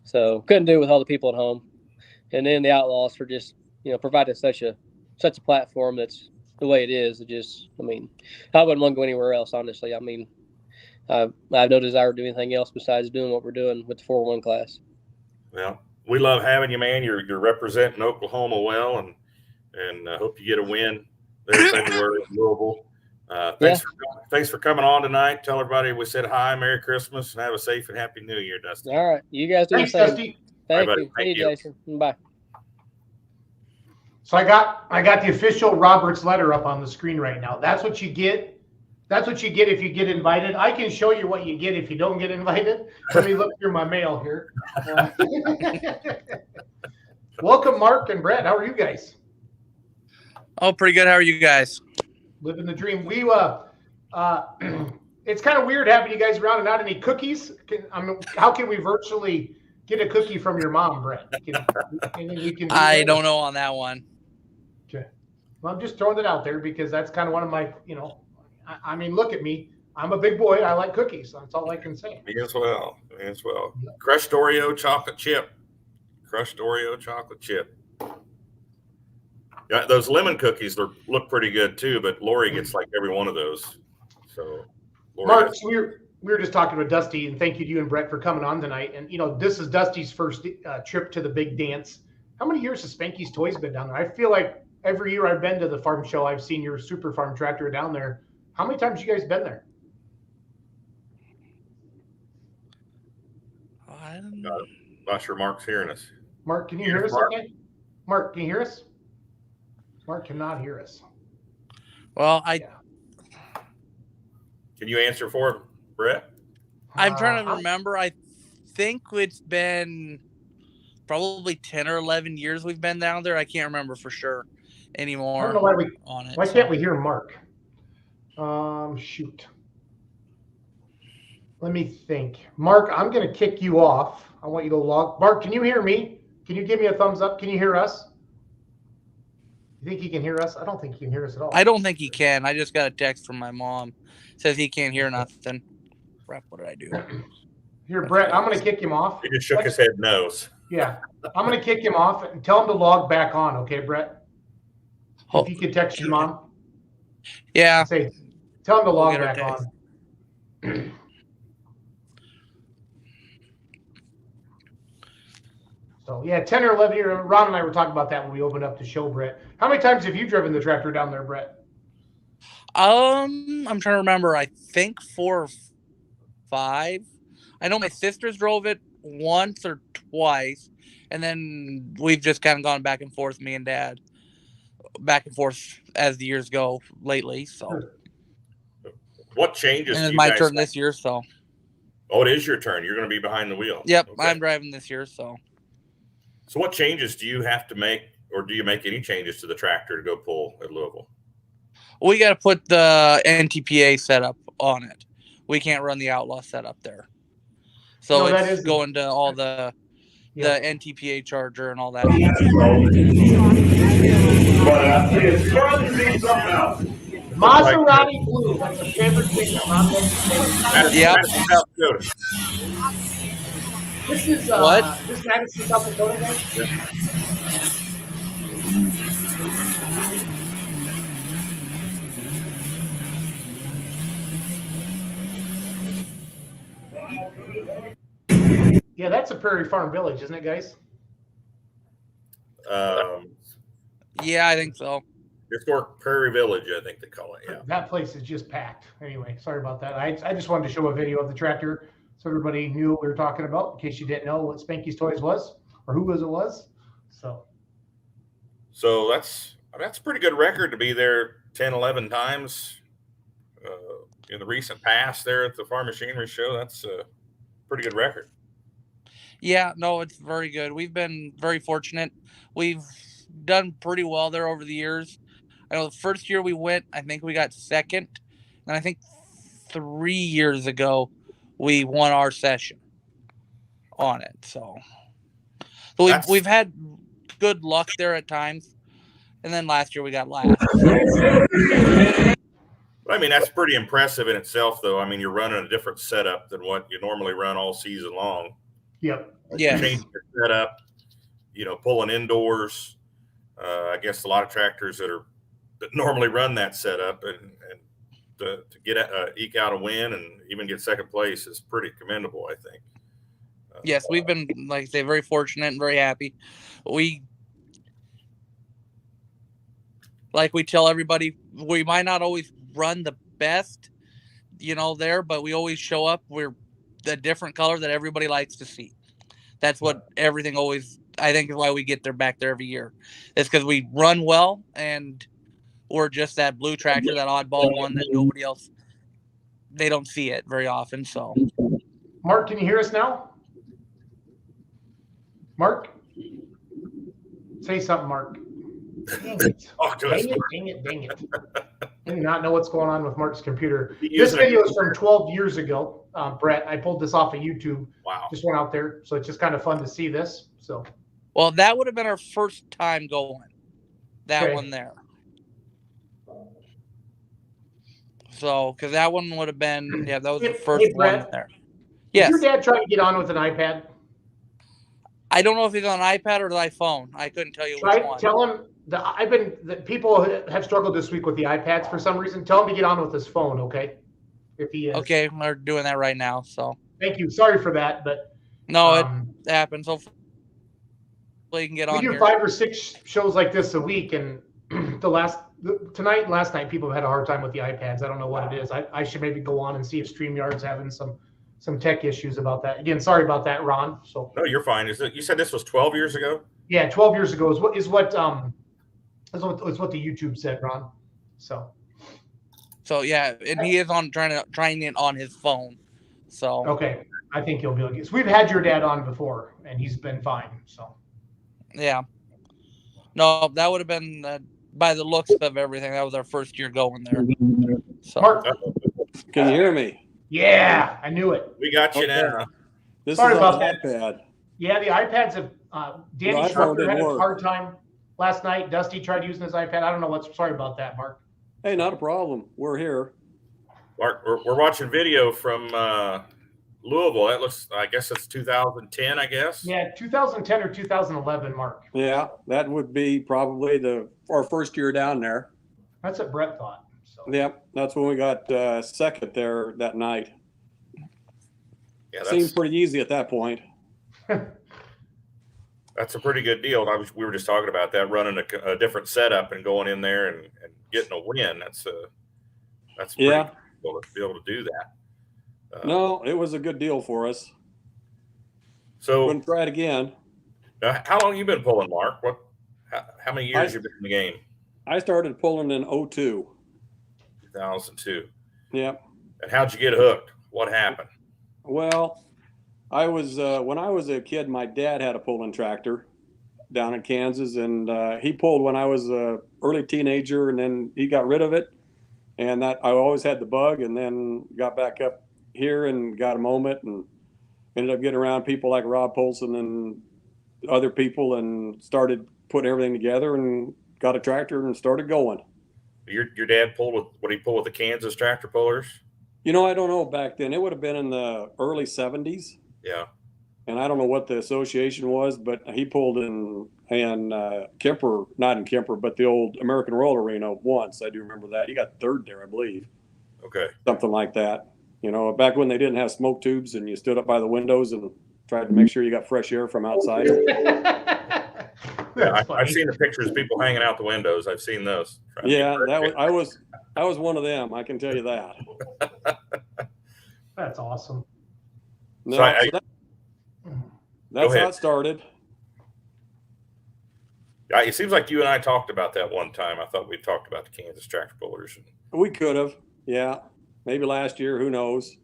So couldn't do it with all the people at home. And then the Outlaws for just, providing such a platform that's the way it is. I wouldn't want to go anywhere else, honestly. I mean, I have no desire to do anything else besides doing what we're doing with the 4-1 class. Well, we love having you, man. You're representing Oklahoma well, and I hope you get a win there in February in Louisville. Thanks for coming on tonight. Tell everybody we said hi, Merry Christmas, and have a safe and happy New Year, Dusty. All right, you guys do the same. Dusty. Thank All right, you. buddy. Thank you. Jason. Bye. So I got the official Roberts letter up on the screen right now. That's what you get. That's what you get if you get invited. I can show you what you get if you don't get invited. Let me look through my mail here. Welcome, Mark and Brett. How are you guys? Oh, pretty good. How are you guys? Living the dream. We it's kind of weird having you guys around and not any cookies. How can we virtually get a cookie from your mom, Brett? I don't know on that one. Okay. Well, I'm just throwing it out there because that's kind of one of my, I mean, look at me. I'm a big boy. I like cookies. That's all I can say. Me as well. Crushed Oreo chocolate chip. Yeah, those lemon cookies look pretty good too, but Lori gets like every one of those. So, Mark, we were just talking with Dusty, and thank you to you and Brett for coming on tonight. And this is Dusty's first trip to the big dance. How many years has Spanky's Toys been down there? I feel like every year I've been to the farm show, I've seen your super farm tractor down there. How many times have you guys been there? Not sure Mark's hearing us. Mark, can you hear us? Mark? Okay. Mark, can you hear us? Mark cannot hear us. Well, Can you answer for it, Brett? I'm trying to remember. I think it's been probably 10 or 11 years we've been down there. I can't remember for sure anymore. I don't know why on it. Why can't we hear Mark? Shoot. Let me think. Mark, I'm going to kick you off. I want you to log. Mark, can you hear me? Can you give me a thumbs up? Can you hear us? You think he can hear us? I don't think he can hear us at all. I don't think he can. I just got a text from my mom. Says he can't hear nothing. Crap, what did I do? Here, Brett, I'm going to kick him off. He just shook his head no's. Yeah. I'm going to kick him off and tell him to log back on. Okay, Brett? If you could text your mom. Yeah. Say, tell him to log back on. So, yeah, 10 or 11 years. Ron and I were talking about that when we opened up the show, Brett. How many times have you driven the tractor down there, Brett? I'm trying to remember. I think 4 or 5. I know my sisters drove it once or twice, and then we've just kind of gone back and forth, me and Dad, back and forth as the years go lately. So, what changes? And it's my turn this year, so. Oh, it is your turn. You're going to be behind the wheel. Yep, okay. I'm driving this year, so. So, what changes do you have to make, or do you make any changes to the tractor to go pull at Louisville? We got to put the NTPA setup on it. We can't run the Outlaw setup there. So no, it's going to all the NTPA charger and all that. Maserati blue. That's a favorite thing that Ron loves. Yep. This is what? This Madison, South Dakota, guys? Yeah. Yeah, that's a Prairie Farm Village, isn't it, guys? Yeah, I think so. Historic Prairie Village, I think they call it. Yeah. That place is just packed. Anyway, sorry about that. I just wanted to show a video of the tractor so everybody knew what we were talking about, in case you didn't know what Spanky's Toys was or who it was. So that's a pretty good record to be there 10, 11 times in the recent past there at the Farm Machinery Show. That's a pretty good record. Yeah, no, it's very good. We've been very fortunate. We've done pretty well there over the years. I know the first year we went, I think we got second. And I think 3 years ago, we won our session on it. So we've had good luck there at times. And then last year we got last. I mean, that's pretty impressive in itself, though. I mean, you're running a different setup than what you normally run all season long. Yep. Yeah. Changing your setup, pulling indoors. I guess a lot of tractors that normally run that setup and to get eke out a win and even get second place is pretty commendable, I think. Yes, we've been, like I say, very fortunate and very happy. We tell everybody, we might not always run the best, there, but we always show up. We're the different color that everybody likes to see. That's what everything always, I think, is why we get back there every year. It's because we run well and we're just that blue tractor, that oddball one that nobody else, they don't see it very often. So, Mark, can you hear us now? Mark? Say something, Mark. Dang it. Dang it. I do not know what's going on with Mark's computer. This video is from 12 years ago, Brett. I pulled this off of YouTube. Wow. Just went out there. So it's just kind of fun to see this. So. Well, that would have been our first time going. That one there. So, because that one would have been, that was the first one there. Yes. Did your dad try to get on with an iPad? I don't know if he's on an iPad or the iPhone. I couldn't tell you which one. Tell him people have struggled this week with the iPads for some reason. Tell him to get on with his phone, okay? If he is. Okay, we're doing that right now. So. Thank you. Sorry for that, but. No, it happens. Hopefully you can get on here. We do 5 or 6 shows like this a week, and tonight and last night, people have had a hard time with the iPads. I don't know what it is. I should maybe go on and see if StreamYard's having some some tech issues about that. Again, sorry about that, Ron. So No, you're fine. You said this was 12 years ago? yeah, 12 years ago is what the YouTube said, Ron. So yeah, and he is trying it on his phone. So okay, I think he'll be okay. So we've had your dad on before, and he's been fine. So yeah, no, that would have been by the looks of everything. That was our first year going there. So Mark, can you hear me? yeah, I knew it. We got you Okay. now. This Sorry is on about the that. iPad. Yeah, the iPads have. Danny Your iPhone Schroeder had didn't a work. hard time last night. Dusty tried using his iPad. I don't know what's. Sorry about that, Mark. Hey, not a problem. We're here. Mark, we're watching video from Louisville. That looks, I guess it's 2010, I guess. Yeah, 2010 or 2011, Mark. Yeah, that would be probably our first year down there. That's what Brett thought. So. Yep, that's when we got second there that night. Yeah, Seemed pretty easy at that point. that's a pretty good deal. We were just talking about that, running a different setup and going in there and getting a win. That's pretty cool to be able to do that. No, it was a good deal for us. So Wouldn't try it again. now, how long you been pulling, Mark? How many years you been in the game? I started pulling in 2002. 2002. Yep. And how'd you get hooked? What happened? Well, I was when I was a kid, my dad had a pulling tractor down in Kansas, and he pulled when I was a early teenager, and then he got rid of it. And that I always had the bug, and then got back up here and got a moment, and ended up getting around people like Rob Polson and other people, and started putting everything together, and got a tractor and started going. Your dad pulled with what he pulled with the Kansas tractor pullers? You know, I don't know back then. It would have been in the early 70s. Yeah. And I don't know what the association was, but he pulled in Kemper, not in Kemper, but the old American Roll Arena once. I do remember that. He got third there, I believe. Okay. Something like that. You know, back when they didn't have smoke tubes and you stood up by the windows and tried to make sure you got fresh air from outside. Yeah, I've seen the pictures of people hanging out the windows. I've seen those. Yeah, I was one of them. I can tell you that. That's awesome. No, So that's how it started. It seems like you and I talked about that one time. I thought we talked about the Kansas tractor pullers. We could have, yeah, maybe last year. Who knows?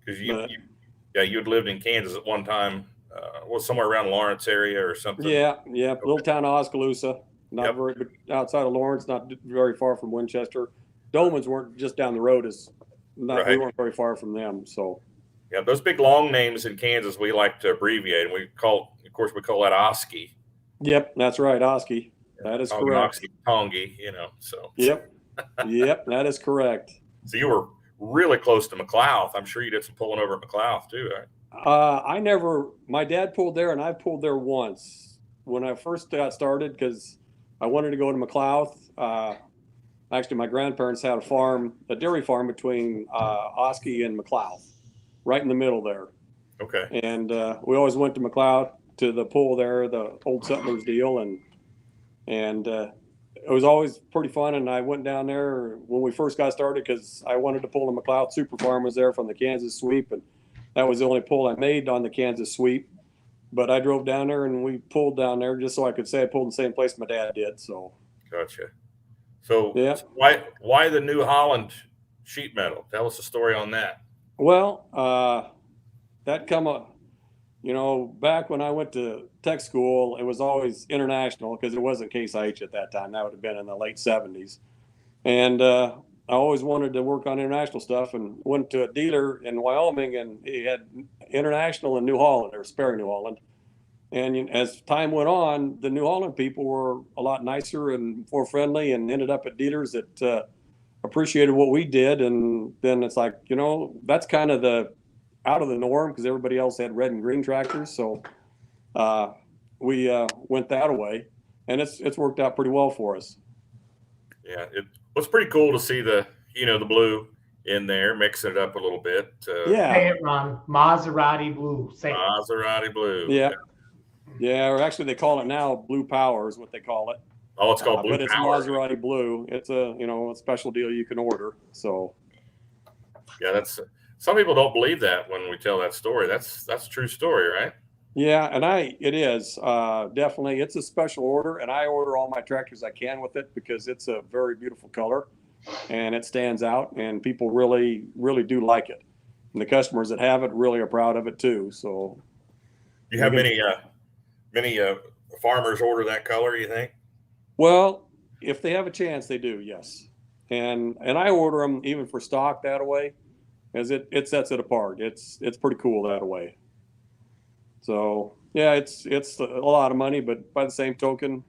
Because you had lived in Kansas at one time. Was somewhere around Lawrence area or something. Yeah. Little town of Oskaloosa, not very outside of Lawrence, not very far from Winchester. Dolmans weren't just down the road. We weren't very far from them. So yeah, those big long names in Kansas we like to abbreviate, and we call that Oski. Yep, that's right, Oski. That is correct. Tongi, you know. So yep, that is correct. So you were really close to McLeod. I'm sure you did some pulling over at McLeod too, right? My dad pulled there, and I pulled there once when I first got started because I wanted to go to McLeod. Actually, my grandparents had a dairy farm between Oski and McLeod, right in the middle there. Okay. And we always went to McLeod to the pull there, the old settlers deal, and it was always pretty fun. And I went down there when we first got started because I wanted to pull the McLeod Super Farm was there from the Kansas sweep, and that was the only pull I made on the Kansas sweep. But I drove down there and we pulled down there just so I could say I pulled in the same place my dad did. So Gotcha. So yeah. Why the New Holland sheet metal? Tell us a story on that. Well, that come up, back when I went to tech school, it was always international because it wasn't Case IH at that time. That would have been in the late 70s. And I always wanted to work on international stuff and went to a dealer in Wyoming, and he had international in New Holland, or Sperry, New Holland. And as time went on, the New Holland people were a lot nicer and more friendly, and ended up at dealers that appreciated what we did. And then it's like, that's kind of out of the norm because everybody else had red and green tractors. So we went that way, and it's worked out pretty well for us. Yeah, it was pretty cool to see the blue in there, mixing it up a little bit. Yeah. Say it, Ron. Maserati blue. Say it. Maserati blue. Yeah. Yeah, or actually they call it now Blue Power is what they call it. Oh, it's called Blue But it's Power. Maserati blue. It's a special deal you can order. So yeah, Some people don't believe that when we tell that story. That's a true story, right? Yeah, and it is definitely. It's a special order, and I order all my tractors I can with it because it's a very beautiful color, and it stands out, and people really, really do like it. And the customers that have it really are proud of it too. So, You have many farmers order that color, you think? well, if they have a chance, they do. Yes, and I order them even for stock that way, as it sets it apart. It's pretty cool that way. So yeah, it's a lot of money, but by the same token,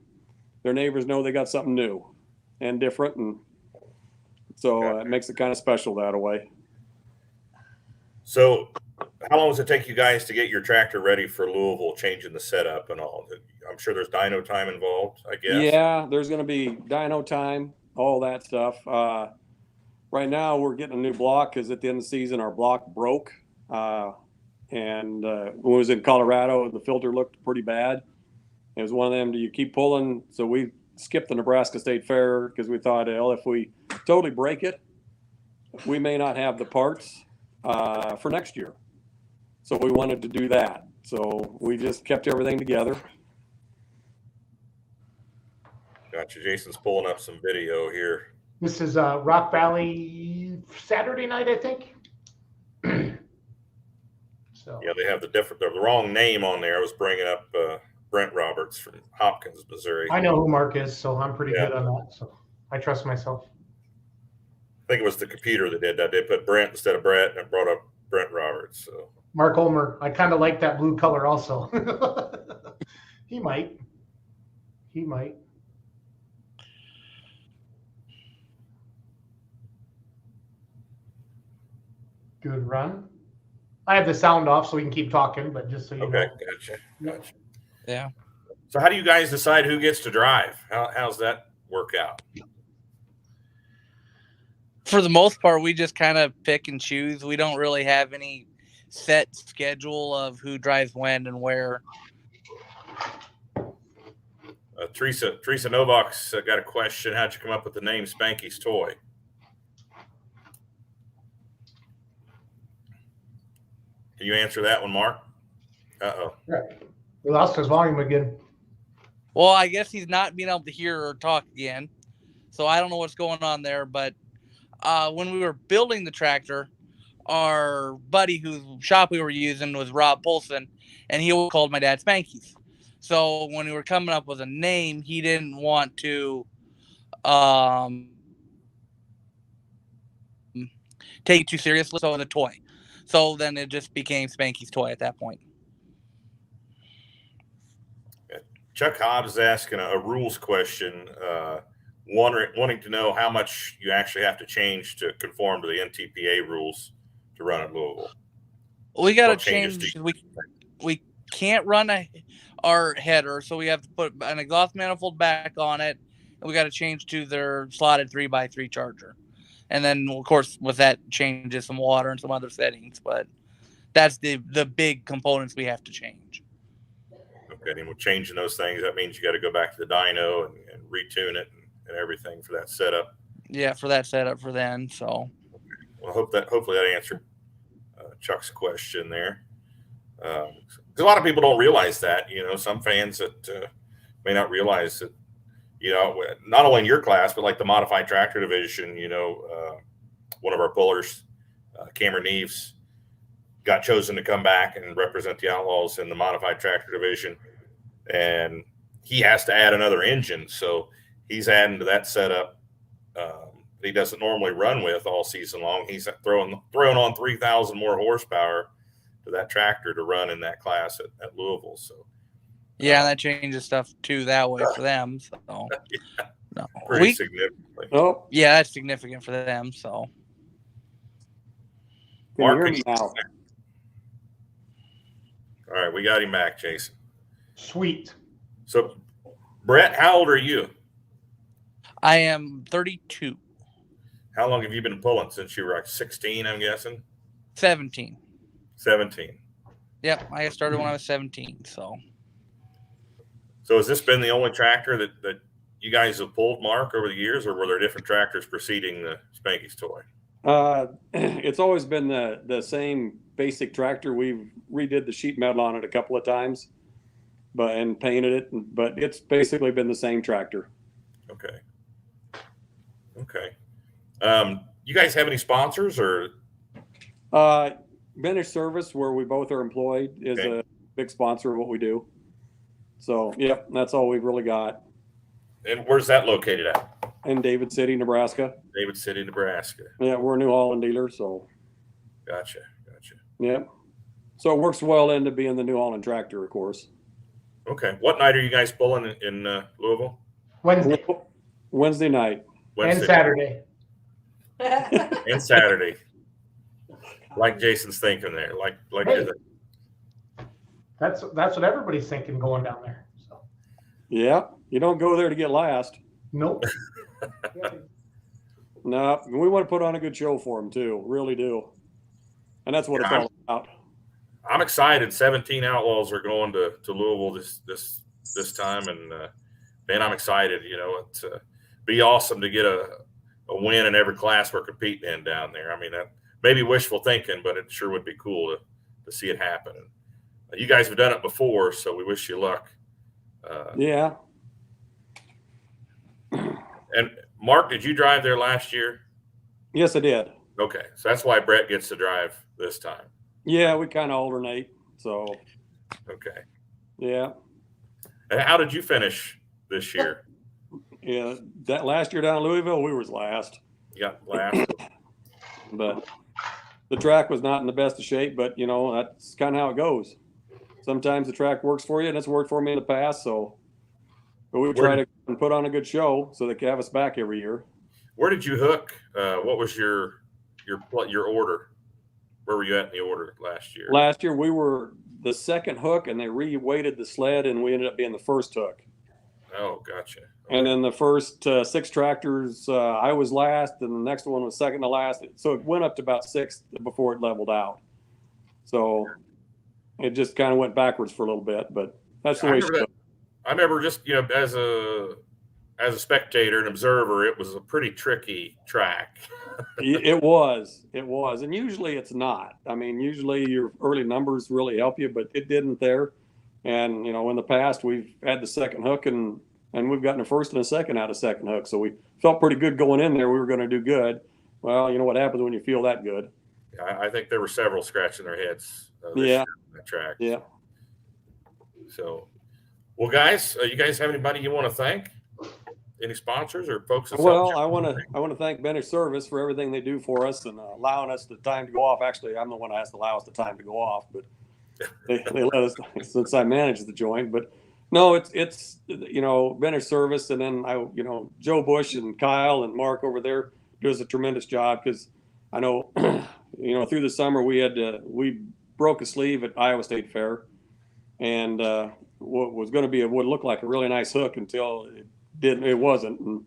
their neighbors know they got something new and different, and so it makes it kind of special that way. So, how long does it take you guys to get your tractor ready for Louisville, changing the setup and all? I'm sure there's dyno time involved, I guess. Yeah, there's going to be dyno time, all that stuff. Right now, we're getting a new block because at the end of the season, our block broke. And when it was in Colorado, the filter looked pretty bad. It was one of them, do you keep pulling? So we skipped the Nebraska State Fair because we thought, well, if we totally break it, we may not have the parts for next year. So we wanted to do that. So we just kept everything together. Gotcha. Jason's pulling up some video here. This is Rock Valley Saturday night, I think. So Yeah, they have the wrong name on there. I was bringing up Brent Roberts from Hopkins, Missouri. I know who Mark is, so I'm pretty Yeah. good on that. So I trust myself. I think it was the computer that did that. They put Brent instead of Brett, and it brought up Brent Roberts. So Mark Ulmer. I kind of like that blue color also. He might. Good run. I have the sound off so we can keep talking, but just so you know. okay, gotcha. Yeah. So how do you guys decide who gets to drive? How's that work out? For the most part, we just kind of pick and choose. We don't really have any set schedule of who drives when and where. Teresa Novak's got a question. How'd you come up with the name Spanky's Toy? Can you answer that one, Mark? Uh-oh. Right. We lost his volume again. Well, I guess he's not being able to hear or talk again. So I don't know what's going on there. But when we were building the tractor, our buddy whose shop we were using was Rob Polson, and he called my dad Spanky's. So when we were coming up with a name, he didn't want to take it too seriously. So the toy. So then it just became Spanky's Toy at that point. Chuck Hobbs is asking a rules question, wanting to know how much you actually have to change to conform to the NTPA rules to run at Louisville. We got to change. We can't run our header, so we have to put an exhaust manifold back on it, and we got to change to their slotted 3x3 charger. And then, of course, with that changes some water and some other settings, but that's the big components we have to change. Okay, and we're changing those things. That means you got to go back to the dyno and retune it and everything for that setup. Yeah, for that setup for then. So, well, hopefully that answered Chuck's question there. Because a lot of people don't realize that. Some fans that may not realize that. Not only in your class, but like the modified tractor division, one of our pullers, Cameron Neves, got chosen to come back and represent the Outlaws in the modified tractor division. And he has to add another engine. So he's adding to that setup he doesn't normally run with all season long. He's throwing on 3,000 more horsepower to that tractor to run in that class at Louisville. So yeah, that changes stuff too that way for them. So yeah, no, pretty significantly. Oh, yeah, that's significant for them. So Mark, can you hear me now? All right, we got him back, Jason. Sweet. So, Brett, how old are you? I am 32. How long have you been pulling? Since you were like 16, I'm guessing? 17. 17. Yep, I started when I was 17. So has this been the only tractor that you guys have pulled, Mark, over the years, or were there different tractors preceding the Spanky's Toy? It's always been the same basic tractor. We've redid the sheet metal on it a couple of times, and painted it, but it's basically been the same tractor. Okay. Okay. You guys have any sponsors or? Vintage Service, where we both are employed, is Okay. a big sponsor of what we do. So, yep, that's all we've really got. And where's that located at? In David City, Nebraska. David City, Nebraska. Yeah, we're a New Holland dealer, so. Gotcha. Yep. So it works well into being the New Holland tractor, of course. Okay. What night are you guys pulling in Louisville? Wednesday Wednesday night. Wednesday. and Saturday. And Saturday. Like Jason's thinking there. Like Hey. That's what everybody's thinking going down there. So Yeah, you don't go there to get last. nope. No, we want to put on a good show for them too, really do. And that's what it's all about. I'm excited. 17 Outlaws are going to Louisville this time, and man, I'm excited. You know, it's be awesome to get a win in every class we're competing in down there. I mean, that may be wishful thinking, but it sure would be cool to see it happen. And you guys have done it before, so we wish you luck. Yeah. And Mark, did you drive there last year? Yes, I did. Okay, so that's why Brett gets to drive this time. Yeah, we kind of alternate. So, Okay. yeah. And how did you finish this year? Yeah, that last year down in Louisville, we was last. You got last. But the track was not in the best of shape, but you know, that's kind of how it goes. Sometimes the track works for you, and it's worked for me in the past. So, but we try to put on a good show so they can have us back every year. Where did you hook? What was your order? Where were you at in the order last year? Last year we were the second hook, and they re-weighted the sled, and we ended up being the first hook. Oh, gotcha. Okay. And then the first 6 tractors, I was last, and the next one was second to last. So it went up to about 6th before it leveled out. So it just kind of went backwards for a little bit, but that's the way it goes. I remember just, you know, as a spectator and observer, it was a pretty tricky track. It was. And usually it's not. I mean, usually your early numbers really help you, but it didn't there. And, you know, in the past, we've had the second hook and we've gotten a first and a second out of second hook. So we felt pretty good going in there. We were going to do good. Well, you know what happens when you feel that good. I think there were several scratching their heads this Yeah. year on that track. Yeah. So, well, guys, you guys have anybody you want to thank? Any sponsors or folks? Well, I want to thank Vintage Service for everything they do for us and allowing us the time to go off. Actually, I'm the one that has to allow us the time to go off, but they let us since I manage the joint. But no, it's you know, Vintage Service, and then Joe Bush and Kyle and Mark over there does a tremendous job, because I know through the summer we broke a sleeve at Iowa State Fair, and what was going to be would look like a really nice hook until it wasn't,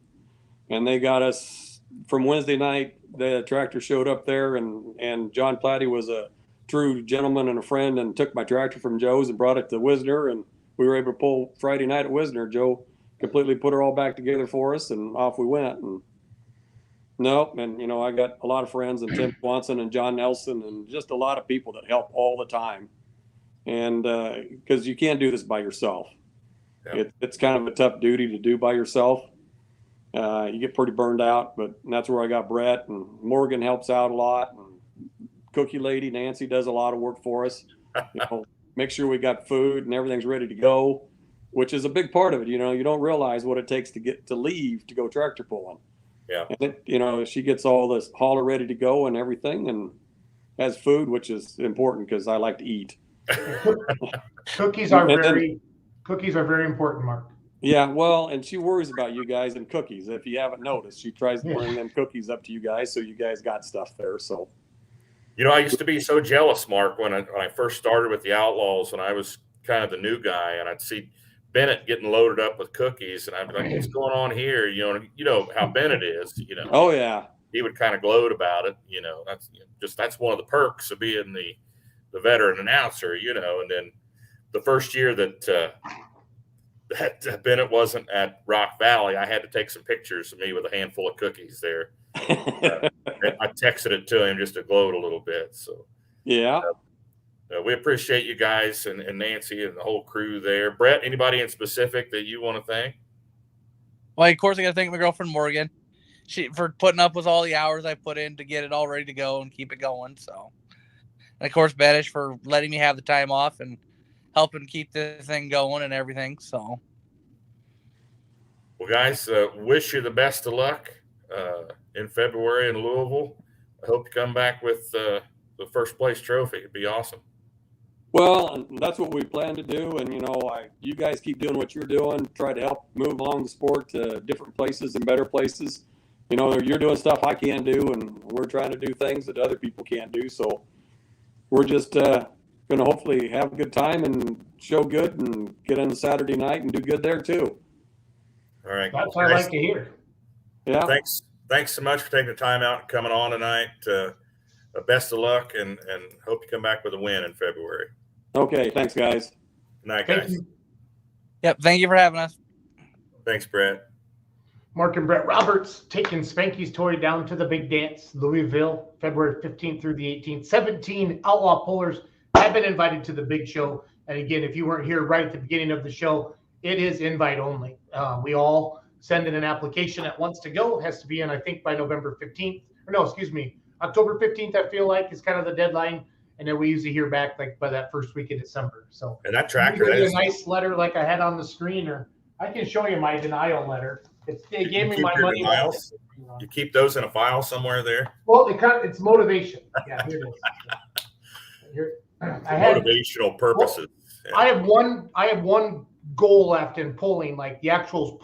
and they got us from Wednesday night. The tractor showed up there, and John Platty was a true gentleman and a friend, and took my tractor from Joe's and brought it to Wisner, and we were able to pull Friday night at Wisner. Joe completely put her all back together for us, and off we went. And I got a lot of friends, and Tim Swanson and John Nelson, and just a lot of people that help all the time, and because you can't do this by yourself. Yeah. It's kind of a tough duty to do by yourself. You get pretty burned out, but that's where I got Brett, and Morgan helps out a lot, and Cookie Lady Nancy does a lot of work for us. Make sure we got food and everything's ready to go, which is a big part of it. You don't realize what it takes to get to leave to go tractor pulling. Yeah. And she gets all this hauler ready to go and everything, and has food, which is important because I like to eat. Cookies are very important, Mark. Yeah, well, and she worries about you guys and cookies. If you haven't noticed, she tries to bring them cookies up to you guys, so you guys got stuff there. So, I used to be so jealous, Mark, when I first started with the Outlaws, and I was kind of the new guy, and I'd see Bennett getting loaded up with cookies, and I'd be like, "What's going on here?" You know how Bennett is. Oh yeah. He would kind of gloat about it. That's one of the perks of being the veteran announcer. And then the first year that that Bennett wasn't at Rock Valley, I had to take some pictures of me with a handful of cookies there. I texted it to him just to gloat a little bit. So Yeah. We appreciate you guys and Nancy and the whole crew there. Brett, anybody in specific that you want to thank? Well, of course, I got to thank my girlfriend Morgan, for putting up with all the hours I put in to get it all ready to go and keep it going. So, and of course, Banish for letting me have the time off and helping keep this thing going and everything. So, well, guys, wish you the best of luck in February in Louisville. I hope you come back with the first place trophy. It'd be awesome. Well, that's what we plan to do. And, you guys keep doing what you're doing, try to help move along the sport to different places and better places. You're doing stuff I can't do, and we're trying to do things that other people can't do. So we're just going to hopefully have a good time and show good and get on the Saturday night and do good there too. All right. That's what I like to hear. Yeah. Thanks so much for taking the time out and coming on tonight. Best of luck, and hope you come back with a win in February. Okay. Thanks, guys. Good night, Thank guys. you. Yep. Thank you for having us. Thanks, Brett. Mark and Brett Roberts taking Spanky's toy down to the big dance, Louisville, February 15th through the 18th. 17 outlaw pullers have been invited to the big show. And again, if you weren't here right at the beginning of the show, it is invite only. We all send in an application that wants to go. It has to be in, I think, by November 15th. Or no, excuse me, October 15th, I feel like, is kind of the deadline. And then we usually hear back like by that first week of December. So, and that tractor is a nice letter like I had on the screen, or I can show you my denial letter. They gave me my money. You keep those in a file somewhere there? Well, it's motivation. Yeah, here it is. Motivational purposes. Yeah. I have one goal left in pulling, like the actual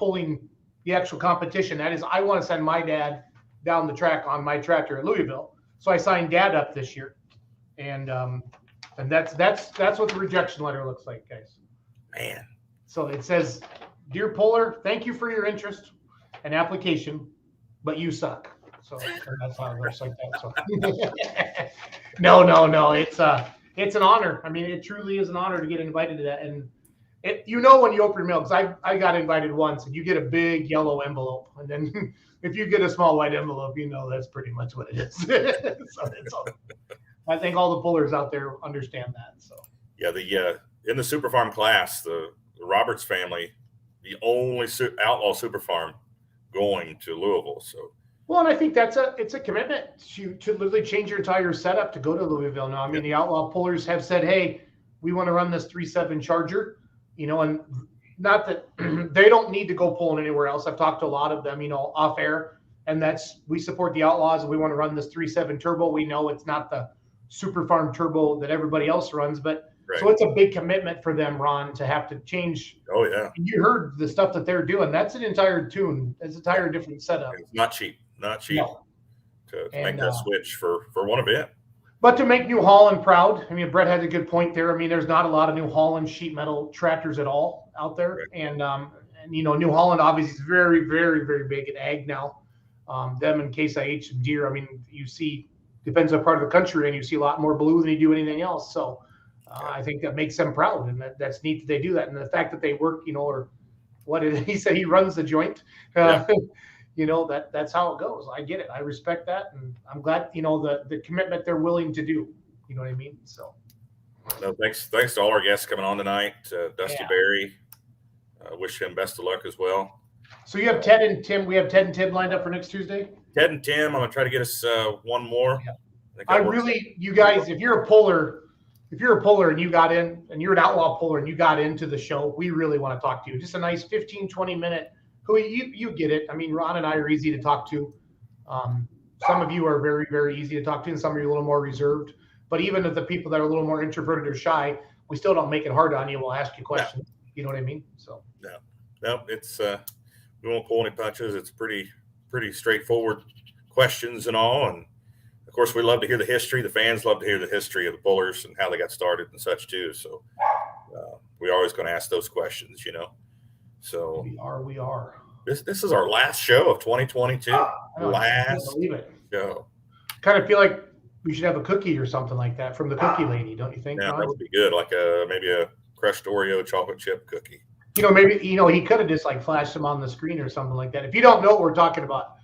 competition. That is, I want to send my dad down the track on my tractor at Louisville. So I signed Dad up this year, and that's what the rejection letter looks like, guys. Man. So it says, "Dear Puller, thank you for your interest and application, but you suck." So that's how it looks like that. So no, it's an honor. I mean, it truly is an honor to get invited to that. And when you open your mail, because I got invited once, and you get a big yellow envelope, and then if you get a small white envelope, that's pretty much what it is. So it's all, I think all the pullers out there understand that. So yeah, in the super farm class, the Roberts family, the only outlaw super farm going to Louisville. So well, and I think it's a commitment to literally change your entire setup to go to Louisville now. I mean, the outlaw pullers have said, "Hey, we want to run this 3.7 Charger," and not that they don't need to go pulling anywhere else. I've talked to a lot of them, off air, and we support the Outlaws, and we want to run this 3.7 turbo. We know it's not the super farm turbo that everybody else runs, but right. So it's a big commitment for them, Ron, to have to change. Oh yeah. You heard the stuff that they're doing. That's an entire tune. It's an entire different setup. It's not cheap. No. To make that switch for one event. But to make New Holland proud, I mean, Brett had a good point there. I mean, there's not a lot of New Holland sheet metal tractors at all out there. Right. And New Holland obviously is very, very, very big at ag now. Them and Case IH and Deere, I mean, you see, depends on part of the country, and you see a lot more blue than you do anything else. So I think that makes them proud, and that's neat that they do that. And the fact that they work, or what did he say? He runs the joint. That's how it goes. I get it. I respect that, and I'm glad the commitment they're willing to do. You know what I mean? So. No, thanks to all our guests coming on tonight. Dusty Berry, wish him best of luck as well. So you have Ted and Tim. We have Ted and Tim lined up for next Tuesday. Ted and Tim, I'm gonna try to get us one more. Yeah. You guys, if you're a puller and you got in, and you're an outlaw puller and you got into the show, we really want to talk to you. Just a nice 15-20 minute. You get it. I mean, Ron and I are easy to talk to. Some of you are very, very easy to talk to, and some of you are a little more reserved. But even if the people that are a little more introverted or shy, we still don't make it hard on you. We'll ask you questions. No. You know what I mean? So no, it's we won't pull any punches. It's pretty straightforward questions and all. And of course, we love to hear the history. The fans love to hear the history of the pullers and how they got started and such too. So we're always going to ask those questions, So we are. This is our last show of 2022. Last show. Kind of feel like we should have a cookie or something like that from the cookie lady, don't you think? Yeah, Ron? that would be good. Like maybe a crushed Oreo chocolate chip cookie. maybe, he could have just like flashed them on the screen or something like that. If you don't know what we're talking about,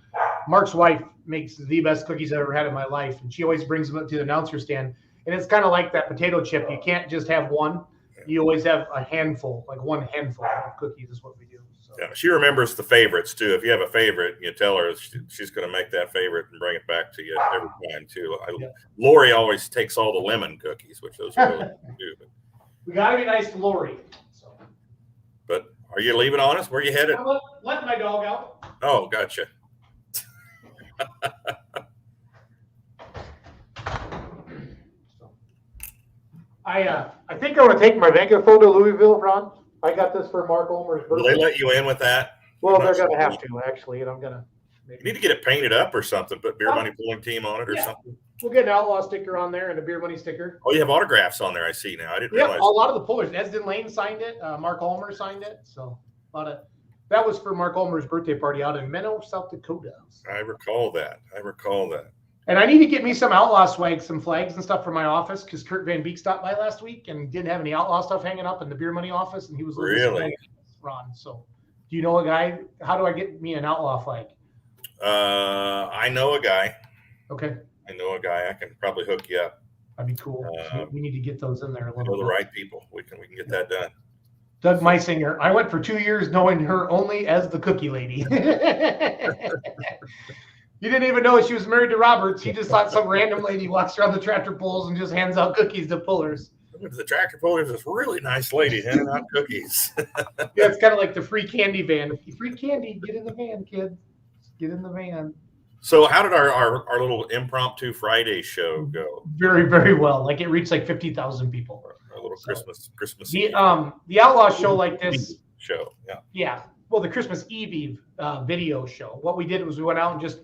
Mark's wife makes the best cookies I've ever had in my life. And she always brings them up to the announcer stand. And it's kind of like that potato chip. You can't just have one. You always have a handful, like one handful of cookies is what we do. So. Yeah, she remembers the favorites too. If you have a favorite, you tell her she's going to make that favorite and bring it back to you every time too. Lori always takes all the lemon cookies, which those are really good too. But we got to be nice to Lori. So. But are you leaving on us? Where are you headed? I'm letting my dog out. Oh, gotcha. I think I'm going to take my megaphone to Louisville, Ron. I got this for Mark Ulmer's birthday. Will they let you in with that? Well, they're going to have to, actually, and I'm going to. You need to get it painted up or something. Put Beer Money Pulling Team on it or something. We'll get an Outlaw sticker on there and a Beer Money sticker. Oh, you have autographs on there. I see now. I didn't realize. A lot of the pullers. Esden Lane signed it. Mark Ulmer signed it. So a lot of that was for Mark Ulmer's birthday party out in Menno, South Dakota. I recall that. And I need to get me some Outlaw swag, some flags and stuff for my office because Kurt Van Beek stopped by last week and didn't have any Outlaw stuff hanging up in the Beer Money office, and he was really Ron. So, do you know a guy? How do I get me an Outlaw flag? I know a guy. Okay. I know a guy. I can probably hook you up. That'd be cool. So we need to get those in there a little bit. The right people. We can get that done. Doug Meisinger. I went for 2 years knowing her only as the cookie lady. You didn't even know she was married to Roberts. He just thought some random lady walks around the tractor pulls and just hands out cookies to pullers. The tractor puller is this really nice lady handing out cookies. Yeah, it's kind of like the free candy van. Free candy, get in the van, kid. Get in the van. So how did our little impromptu Friday show go? Very, very well. Like it reached like 50,000 people. A little Christmas. The Outlaw show like this show. Yeah. Yeah. Well, the Christmas Eve video show. What we did was we went out and just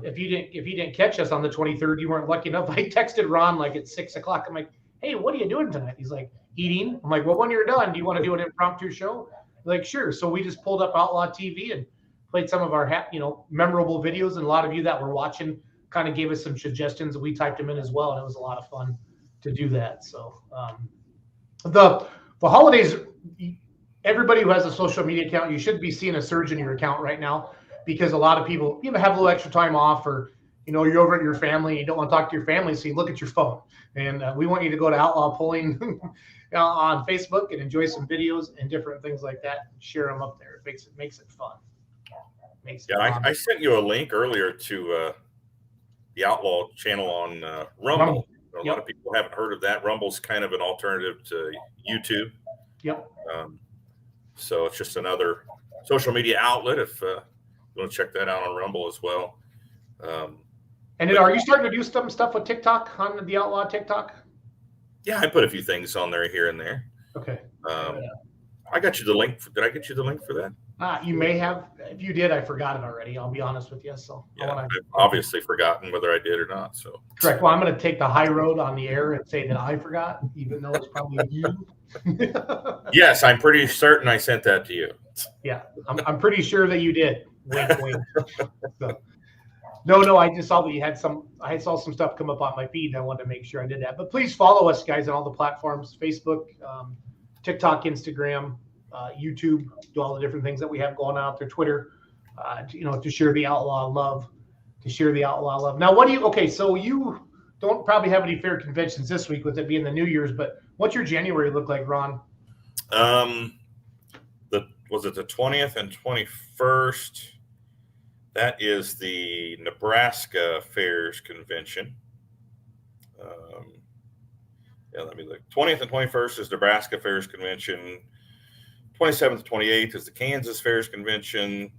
if you didn't catch us on the 23rd, you weren't lucky enough. I texted Ron like at 6 o'clock. I'm like, hey, what are you doing tonight? He's like, eating. I'm like, well, when you're done, do you want to do an impromptu show? Like, sure. So we just pulled up Outlaw TV and played some of our memorable videos, and a lot of you that were watching kind of gave us some suggestions, and we typed them in as well, and it was a lot of fun to do that. So the holidays, everybody who has a social media account, you should be seeing a surge in your account right now because a lot of people have a little extra time off, or you're over at your family, you don't want to talk to your family, so you look at your phone. And we want you to go to Outlaw Pulling on Facebook and enjoy some videos and different things like that. Share them up there. It makes it fun. I sent you a link earlier to the Outlaw channel on Rumble. A lot of people haven't heard of that. Rumble's kind of an alternative to YouTube. Yep. So it's just another social media outlet if you want to check that out on Rumble as well. And then are you starting to do some stuff with TikTok on the Outlaw TikTok? Yeah, I put a few things on there here and there. Okay. I got you the link. Did I get you the link for that? You may have. If you did, I forgot it already. I'll be honest with you. So I've obviously forgotten whether I did or not. So correct. Well, I'm going to take the high road on the air and say that I forgot, even though it's probably you. Yes, I'm pretty certain I sent that to you. Yeah, I'm pretty sure that you did. Wink, wink. So, no, I just saw that you had some. I saw some stuff come up on my feed, and I wanted to make sure I did that. But please follow us, guys, on all the platforms: Facebook, TikTok, Instagram, YouTube. Do all the different things that we have going on out there. Twitter, to share the Outlaw love. Now, so you don't probably have any fair conventions this week with it being the New Year's, but what's your January look like, Ron? Was it the 20th and 21st? That is the Nebraska Fairs Convention. Let me look. 20th and 21st is Nebraska Fairs Convention. 27th, 28th is the Kansas Fairs Convention.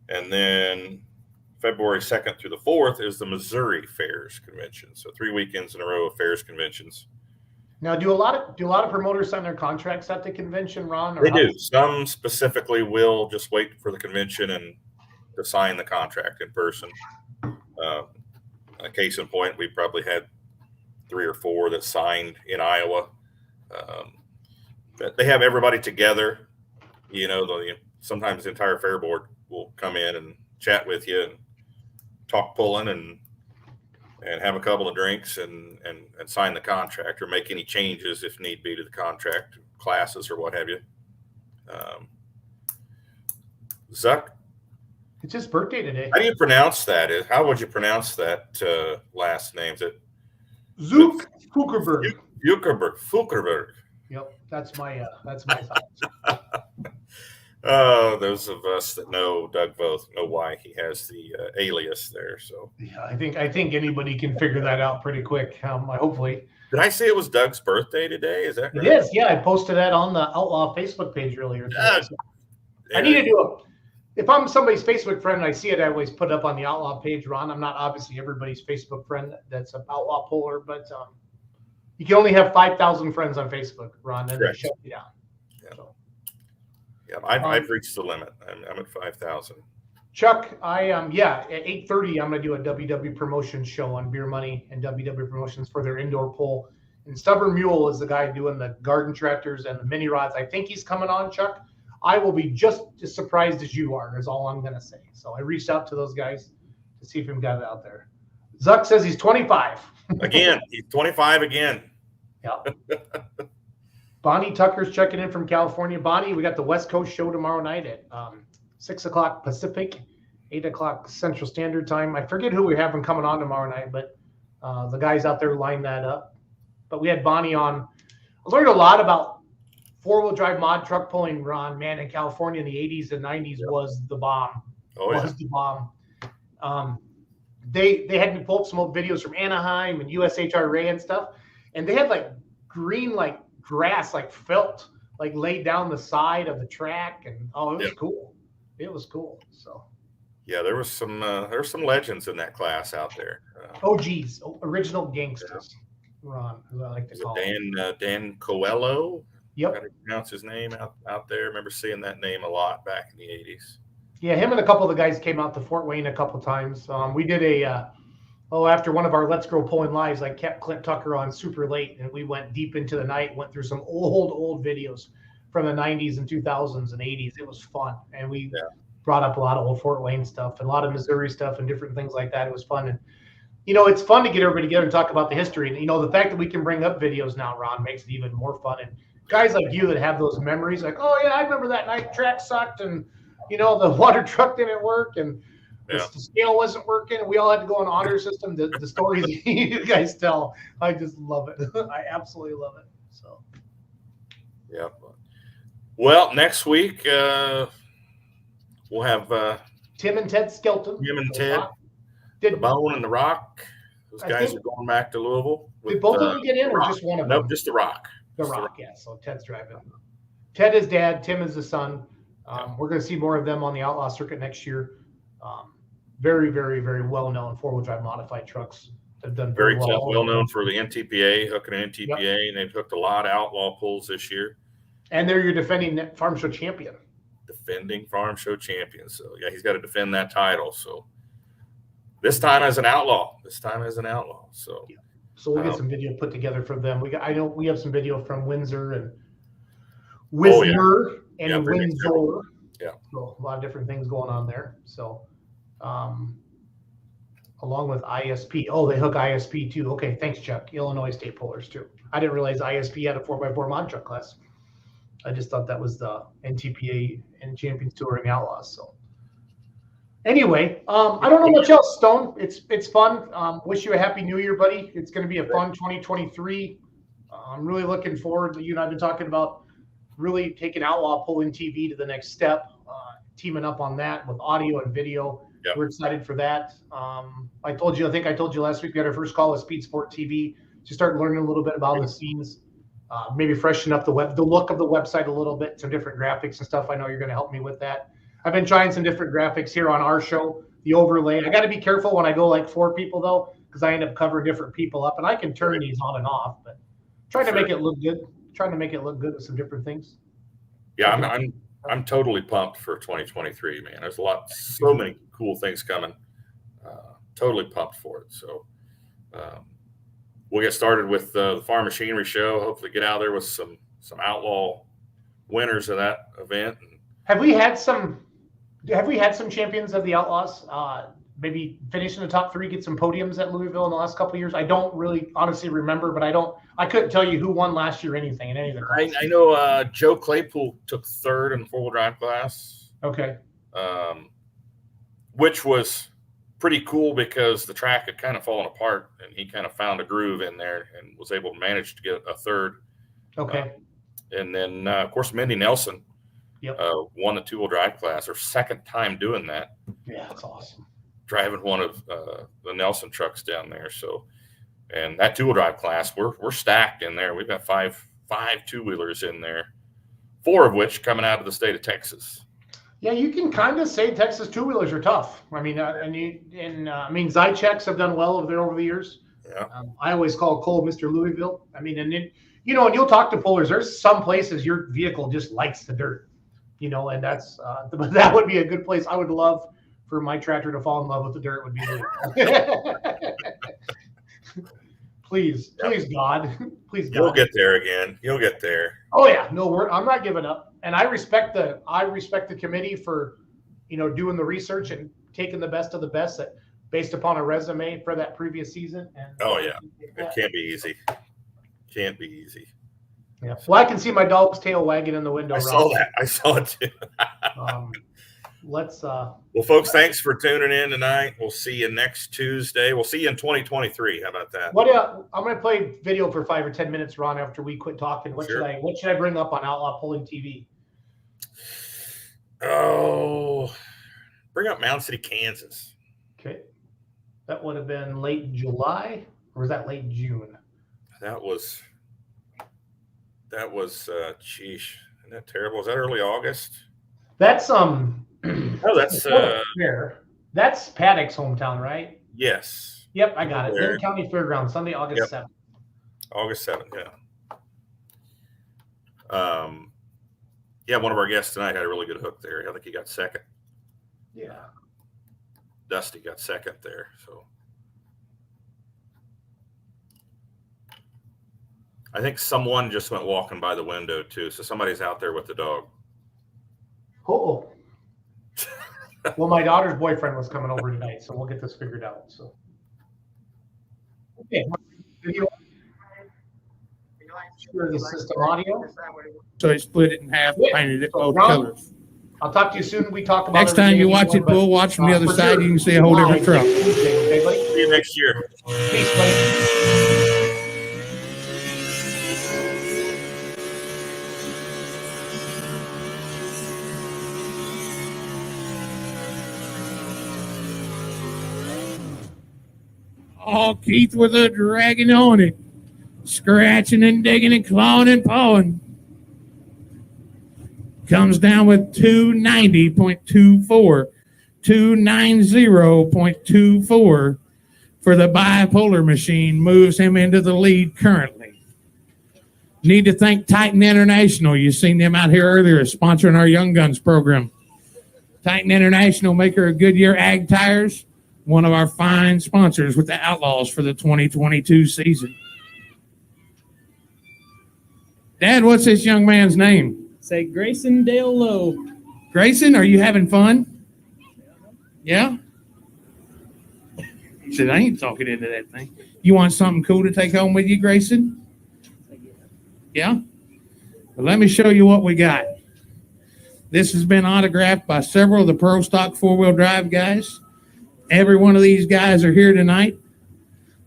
And then February 2nd through the 4th is the Missouri Fairs Convention. So 3 weekends in a row of fairs conventions. Now, do a lot of promoters sign their contracts at the convention, Ron? They do. Some specifically will just wait for the convention and to sign the contract in person. A case in point, we probably had 3 or 4 that signed in Iowa. They have everybody together. Sometimes the entire fair board will come in and chat with you and talk pulling and have a couple of drinks and sign the contract or make any changes if need be to the contract, classes or what have you. Zuck, It's his birthday today. how do you pronounce that? How would you pronounce that last name? Is it Zook Fukerberg. Fukerberg. Yep, that's my thoughts. Those of us that know Doug both know why he has the alias there. So Yeah, I think anybody can figure that out pretty quick. Hopefully. did I say it was Doug's birthday today? Is that right? It is. Yeah, I posted that on the Outlaw Facebook page earlier today. So I need to do if I'm somebody's Facebook friend and I see it, I always put it up on the Outlaw page, Ron. I'm not obviously everybody's Facebook friend that's an Outlaw Polar, but you can only have 5,000 friends on Facebook, Ron, and they shut you down. Yeah. So. Yeah, I've reached the limit. I'm at 5,000. Chuck, I at 8:30 I'm going to do a WW Promotions show on Beer Money and WW Promotions for their indoor pool. And Stubborn Mule is the guy doing the garden tractors and the mini rods. I think he's coming on, Chuck. I will be just as surprised as you are, is all I'm going to say. So I reached out to those guys to see if we got it out there. Zuck says he's 25. Again, he's 25 again. Yeah. Bonnie Tucker's checking in from California. Bonnie, we got the West Coast show tomorrow night at 6 o'clock Pacific, 8 o'clock Central Standard Time. I forget who we're having coming on tomorrow night, but the guys out there lined that up. But we had Bonnie on. I learned a lot about four-wheel drive mod truck pulling, Ron. Man, in California in the 80s and 90s was the bomb. Was the bomb. They had me pull up some old videos from Anaheim and USHRA and stuff, and they had like green like grass, like felt, like laid down the side of the track, and it was cool. It was cool. So yeah, there was some legends in that class out there. OGs, original gangsters. Ron, who I like to call Dan Coelho. Yep. How to pronounce his name out there. I remember seeing that name a lot back in the 80s. Yeah, him and a couple of the guys came out to Fort Wayne a couple times. We did after one of our Let's Grow Pulling Lives, I kept Clint Tucker on super late, and we went deep into the night, went through some old videos from the 90s and 2000s and 80s. It was fun. And we brought up a lot of old Fort Wayne stuff and a lot of Missouri stuff and different things like that. It was fun. And, it's fun to get everybody together and talk about the history. And, the fact that we can bring up videos now, Ron, makes it even more fun. And guys like you that have those memories, like, oh, yeah, I remember that night track sucked and, the water truck didn't work and the scale wasn't working and we all had to go on honor system. The stories you guys tell, I just love it. I absolutely love it. So, yeah. Well, next week we'll have Tim and Ted Skelton. Tim and Ted, the Bone and the Rock. Those guys are going back to Louisville. Did both of them get in, or just one of them? No, just the Rock. The Rock, yeah. So Ted's driving. Ted is dad. Tim is the son. We're going to see more of them on the Outlaw circuit next year. Very, very, very well-known four-wheel drive modified trucks. Have done very well known for the NTPA, hooking an NTPA, and they've hooked a lot of Outlaw pulls this year. And they're your defending Farm Show champion. Defending Farm Show champion. So, yeah, he's got to defend that title. So, this time as an Outlaw. So, So we'll get some video put together from them. I know we have some video from Windsor and Windsor and Windsor. Yeah. So a lot of different things going on there. So, along with ISP. Oh, they hook ISP too. Okay, thanks, Chuck. Illinois State Pullers too. I didn't realize ISP had a 4x4 mod truck class. I just thought that was the NTPA and Champions Touring Outlaws. So, anyway, I don't know much else, Stone. It's fun. Wish you a happy New Year, buddy. It's going to be a fun 2023. I'm really looking forward to you and I've been talking about really taking Outlaw Pulling TV to the next step, teaming up on that with audio and video. Yep. We're excited for that. I think I told you last week we had our first call with Speed Sport TV to start learning a little bit about the scenes, maybe freshen up the look of the website a little bit, some different graphics and stuff. I know you're going to help me with that. I've been trying some different graphics here on our show, the overlay. I got to be careful when I go like 4 people though, because I end up covering different people up, and I can turn these on and off, but trying to make it look good. Trying to make it look good with some different things. Yeah, I'm totally pumped for 2023, man. There's so many cool things coming. Totally pumped for it. So we'll get started with the Farm Machinery Show. Hopefully get out there with some Outlaw winners of that event. Have we had some champions of the Outlaws maybe finish in the top 3, get some podiums at Louisville in the last couple of years? I don't really honestly remember, but I couldn't tell you who won last year or anything in any of the classes. I know Joe Claypool took 3rd in the 4-wheel drive class. Okay. Which was pretty cool because the track had kind of fallen apart, and he kind of found a groove in there and was able to manage to get a 3rd. Okay. And then, of course, Mindy Nelson won the 2-wheel drive class, her 2nd time doing that. Yeah, that's awesome. Driving one of the Nelson trucks down there. So, and that 2-wheel drive class, we're stacked in there. We've got five 2-wheelers in there, 4 of which coming out of the state of Texas. Yeah, you can kind of say Texas 2-wheelers are tough. I mean, Zycheks have done well over the years. Yeah. I always call Cole Mr. Louisville. I mean, and then, and you'll talk to pullers. There's some places your vehicle just likes the dirt, and that's that would be a good place. I would love for my tractor to fall in love with the dirt. Would be Louisville. Please, God, please, God. You'll get there again. You'll get there. Oh yeah, no, I'm not giving up, and I respect the committee for, doing the research and taking the best of the best based upon a resume for that previous season. And it can't be easy. Can't be easy. Yeah. Well, I can see my dog's tail wagging in the window. I saw it too. Well, folks, thanks for tuning in tonight. We'll see you next Tuesday. We'll see you in 2023. How about that? I'm going to play video for 5 or 10 minutes, Ron, after we quit talking. What should I bring up on Outlaw Pulling TV? Oh, bring up Mound City, Kansas. Okay. That would have been late July, or was that late June? That was sheesh. Isn't that terrible? Was that early August? That's fair. That's Paddock's hometown, right? Yes. Yep, I got it. Lynn County Fairgrounds, Sunday, August 7th. August 7th, yeah. One of our guests tonight had a really good hook there. I think he got 2nd. Yeah. Dusty got 2nd there. So I think someone just went walking by the window too. So somebody's out there with the dog. Oh. Well, my daughter's boyfriend was coming over tonight, so we'll get this figured out. So. Okay. Sure, the system audio. So he split it in half, painted it both colors. I'll talk to you soon. We talk about next time you watch it, Bull, watch from the other side. You can see a whole different truck. Okay, buddy? See you next year. Peace, buddy. Oh, Keith with a dragging on it, scratching and digging and clawing and pawing. Comes down with 290.24, 290.24 for the bipolar machine, moves him into the lead currently. Need to thank Titan International. You've seen them out here earlier sponsoring our Young Guns program. Titan International, maker of Goodyear Ag Tires, one of our fine sponsors with the Outlaws for the 2022 season. Dad, what's this young man's name? Say Grayson Dale Lowe. Grayson, are you having fun? Yeah? He said, I ain't talking into that thing. You want something cool to take home with you, Grayson? Yeah? Well, let me show you what we got. This has been autographed by several of the Pro Stock 4-wheel drive guys. Every one of these guys are here tonight.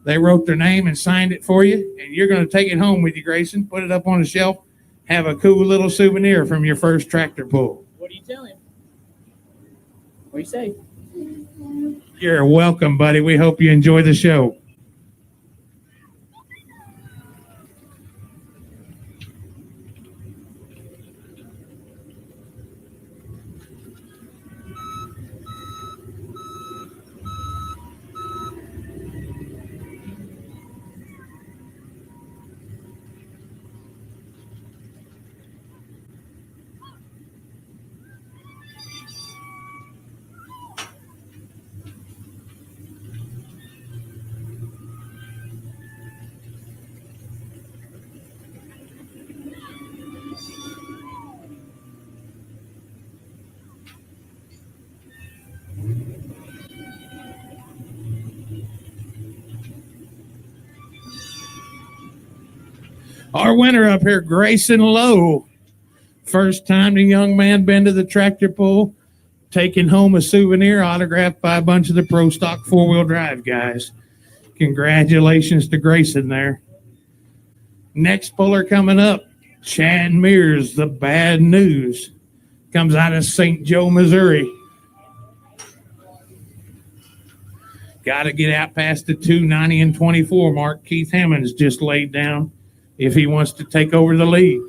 They wrote their name and signed it for you, and you're going to take it home with you, Grayson. Put it up on the shelf. Have a cool little souvenir from your first tractor pull. What do you tell him? What do you say? You're welcome, buddy. We hope you enjoy the show. Our winner up here, Grayson Lowe. First time the young man been to the tractor pull, taking home a souvenir autographed by a bunch of the Pro Stock four-wheel drive guys. Congratulations to Grayson there. Next puller coming up, Chad Mears, the Bad News. Comes out of St. Joe, Missouri. Got to get out past the 290 and 24 mark. Keith Hammonds just laid down if he wants to take over the lead.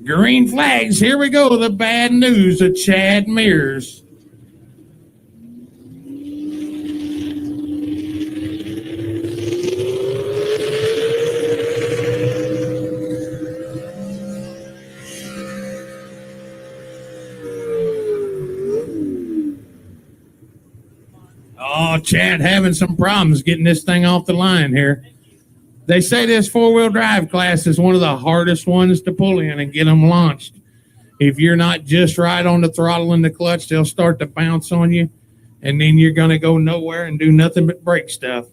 Green flags. Here we go. The Bad News of Chad Mears. Oh, Chad having some problems getting this thing off the line here. They say this four-wheel drive class is one of the hardest ones to pull in and get them launched. If you're not just right on the throttle and the clutch, they'll start to bounce on you, and then you're going to go nowhere and do nothing but break stuff.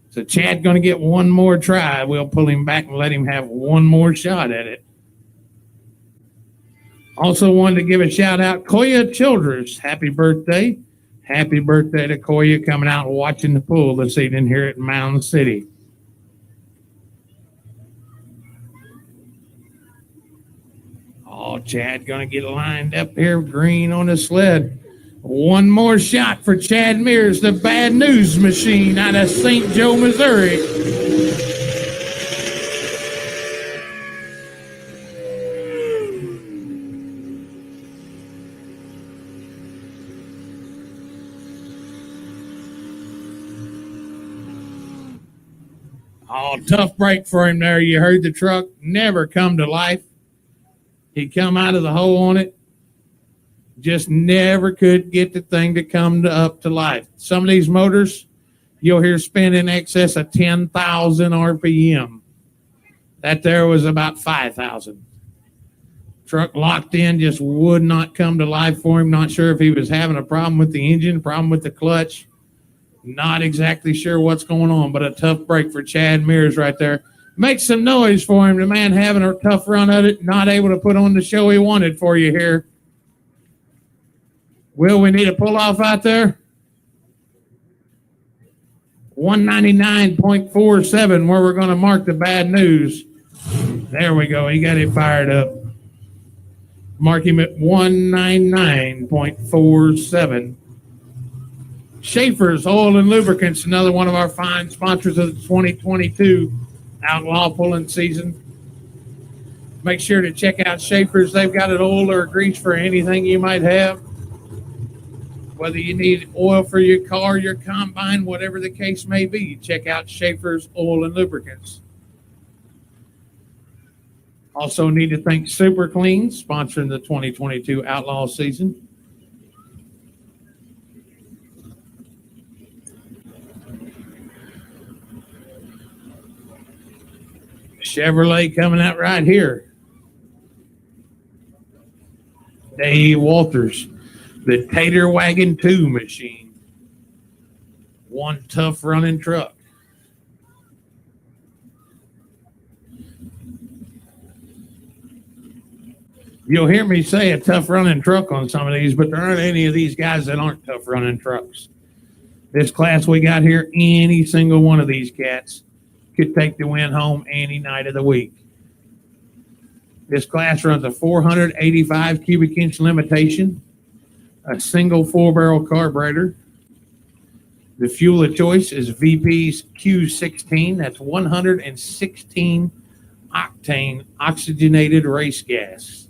So Chad's going to get one more try. We'll pull him back and let him have one more shot at it. Also wanted to give a shout-out, Koya Childress. Happy birthday. Happy birthday to Koya, coming out and watching the pool this evening here at Mound City. Oh, Chad going to get lined up here, green on the sled. One more shot for Chad Mears, the Bad News Machine out of St. Joe, Missouri. Oh, tough break for him there. You heard the truck never come to life. He come out of the hole on it. Just never could get the thing to come up to life. Some of these motors, you'll hear spin in excess of 10,000 RPM. That there was about 5,000. Truck locked in, just would not come to life for him. Not sure if he was having a problem with the engine, problem with the clutch. Not exactly sure what's going on, but a tough break for Chad Mears right there. Make some noise for him. The man having a tough run at it, not able to put on the show he wanted for you here. Will we need a pull-off out there? 199.47, where we're going to mark the Bad News. There we go. He got it fired up. Mark him at 199.47. Schaefer's Oil and Lubricants, another one of our fine sponsors of the 2022 Outlaw Pulling season. Make sure to check out Schaefer's. They've got an oil or a grease for anything you might have. Whether you need oil for your car, your combine, whatever the case may be, check out Schaefer's Oil and Lubricants. Also need to thank Super Clean, sponsoring the 2022 Outlaw season. Chevrolet coming out right here. Dave Walters, the Tater Wagon 2 machine. One tough running truck. You'll hear me say a tough running truck on some of these, but there aren't any of these guys that aren't tough running trucks. This class we got here, any single one of these cats could take the win home any night of the week. This class runs a 485 cubic inch limitation, a single 4-barrel carburetor. The fuel of choice is VP's Q16. That's 116 octane oxygenated race gas.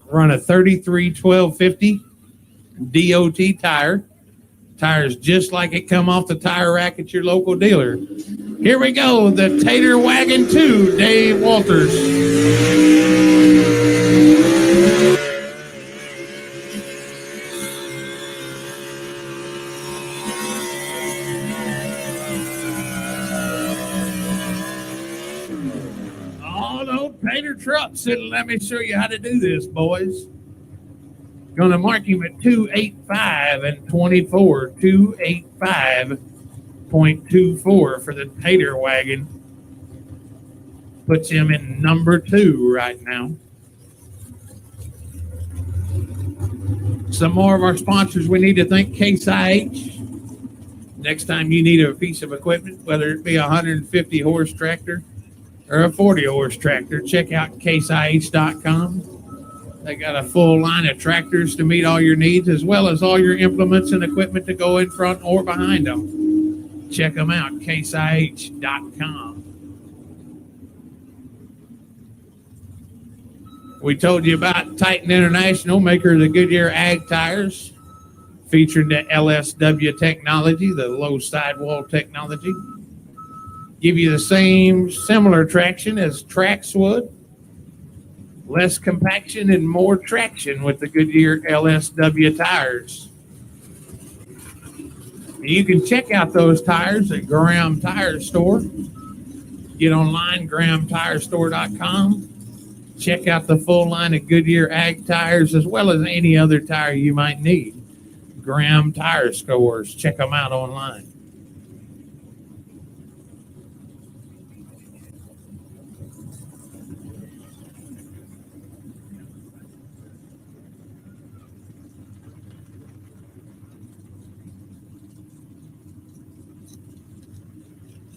Run a 33 1250 DOT tire. Tires just like it come off the tire rack at your local dealer. Here we go, the Tater Wagon 2, Dave Walters. Oh, no, Tater truck said, let me show you how to do this, boys. Going to mark him at 285 and 24, 285 .24 for the Tater Wagon. Puts him in number 2 right now. Some more of our sponsors we need to thank. Case IH. Next time you need a piece of equipment, whether it be a 150 horse tractor or a 40 horse tractor, check out caseih.com. They got a full line of tractors to meet all your needs, as well as all your implements and equipment to go in front or behind them. Check them out, caseih.com. We told you about Titan International, maker of the Goodyear Ag tires, featuring the LSW technology, the low sidewall technology. Give you the same similar traction as Trax would. Less compaction and more traction with the Goodyear LSW tires. You can check out those tires at Graham Tire Store. Get online, grahamtirestore.com. Check out the full line of Goodyear Ag tires, as well as any other tire you might need. Graham Tire Stores. Check them out online.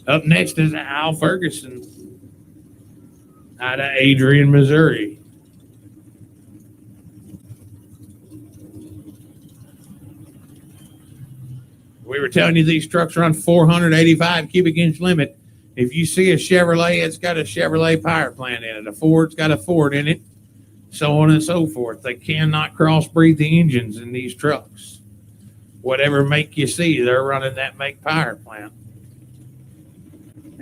Up next is Al Ferguson out of Adrian, Missouri. We were telling you these trucks run 485 cubic inch limit. If you see a Chevrolet, it's got a Chevrolet power plant in it. A Ford's got a Ford in it, so on and so forth. They cannot crossbreed the engines in these trucks. Whatever make you see, they're running that make power plant.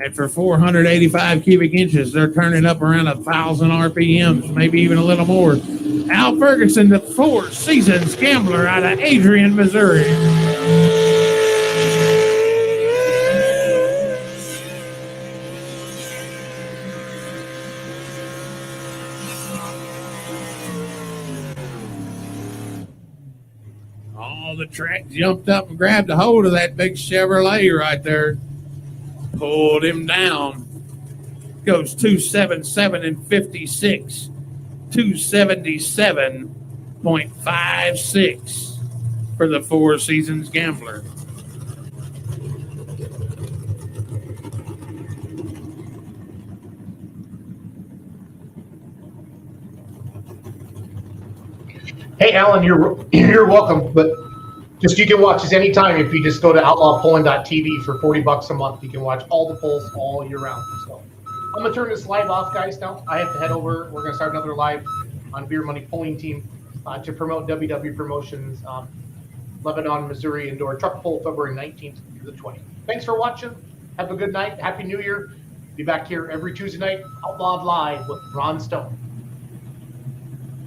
And for 485 cubic inches, they're turning up around 1,000 RPMs, maybe even a little more. Al Ferguson, the Four Seasons Gambler out of Adrian, Missouri. All the track jumped up and grabbed a hold of that big Chevrolet right there. Pulled him down. Goes 277 and 56. 277.56 for the Four Seasons Gambler. Hey, Alan, you're welcome, but just you can watch this anytime if you just go to outlawpolling.tv for $40 a month. You can watch all the polls all year round. So I'm gonna turn this live off, guys. Now I have to head over. We're gonna start another live on Beer Money Polling Team to promote WW Promotions, Lebanon, Missouri Indoor Truck Poll, February 19th through the 20th. Thanks for watching. Have a good night. Happy New Year. Be back here every Tuesday night, Outlawed Live with Ron Stone.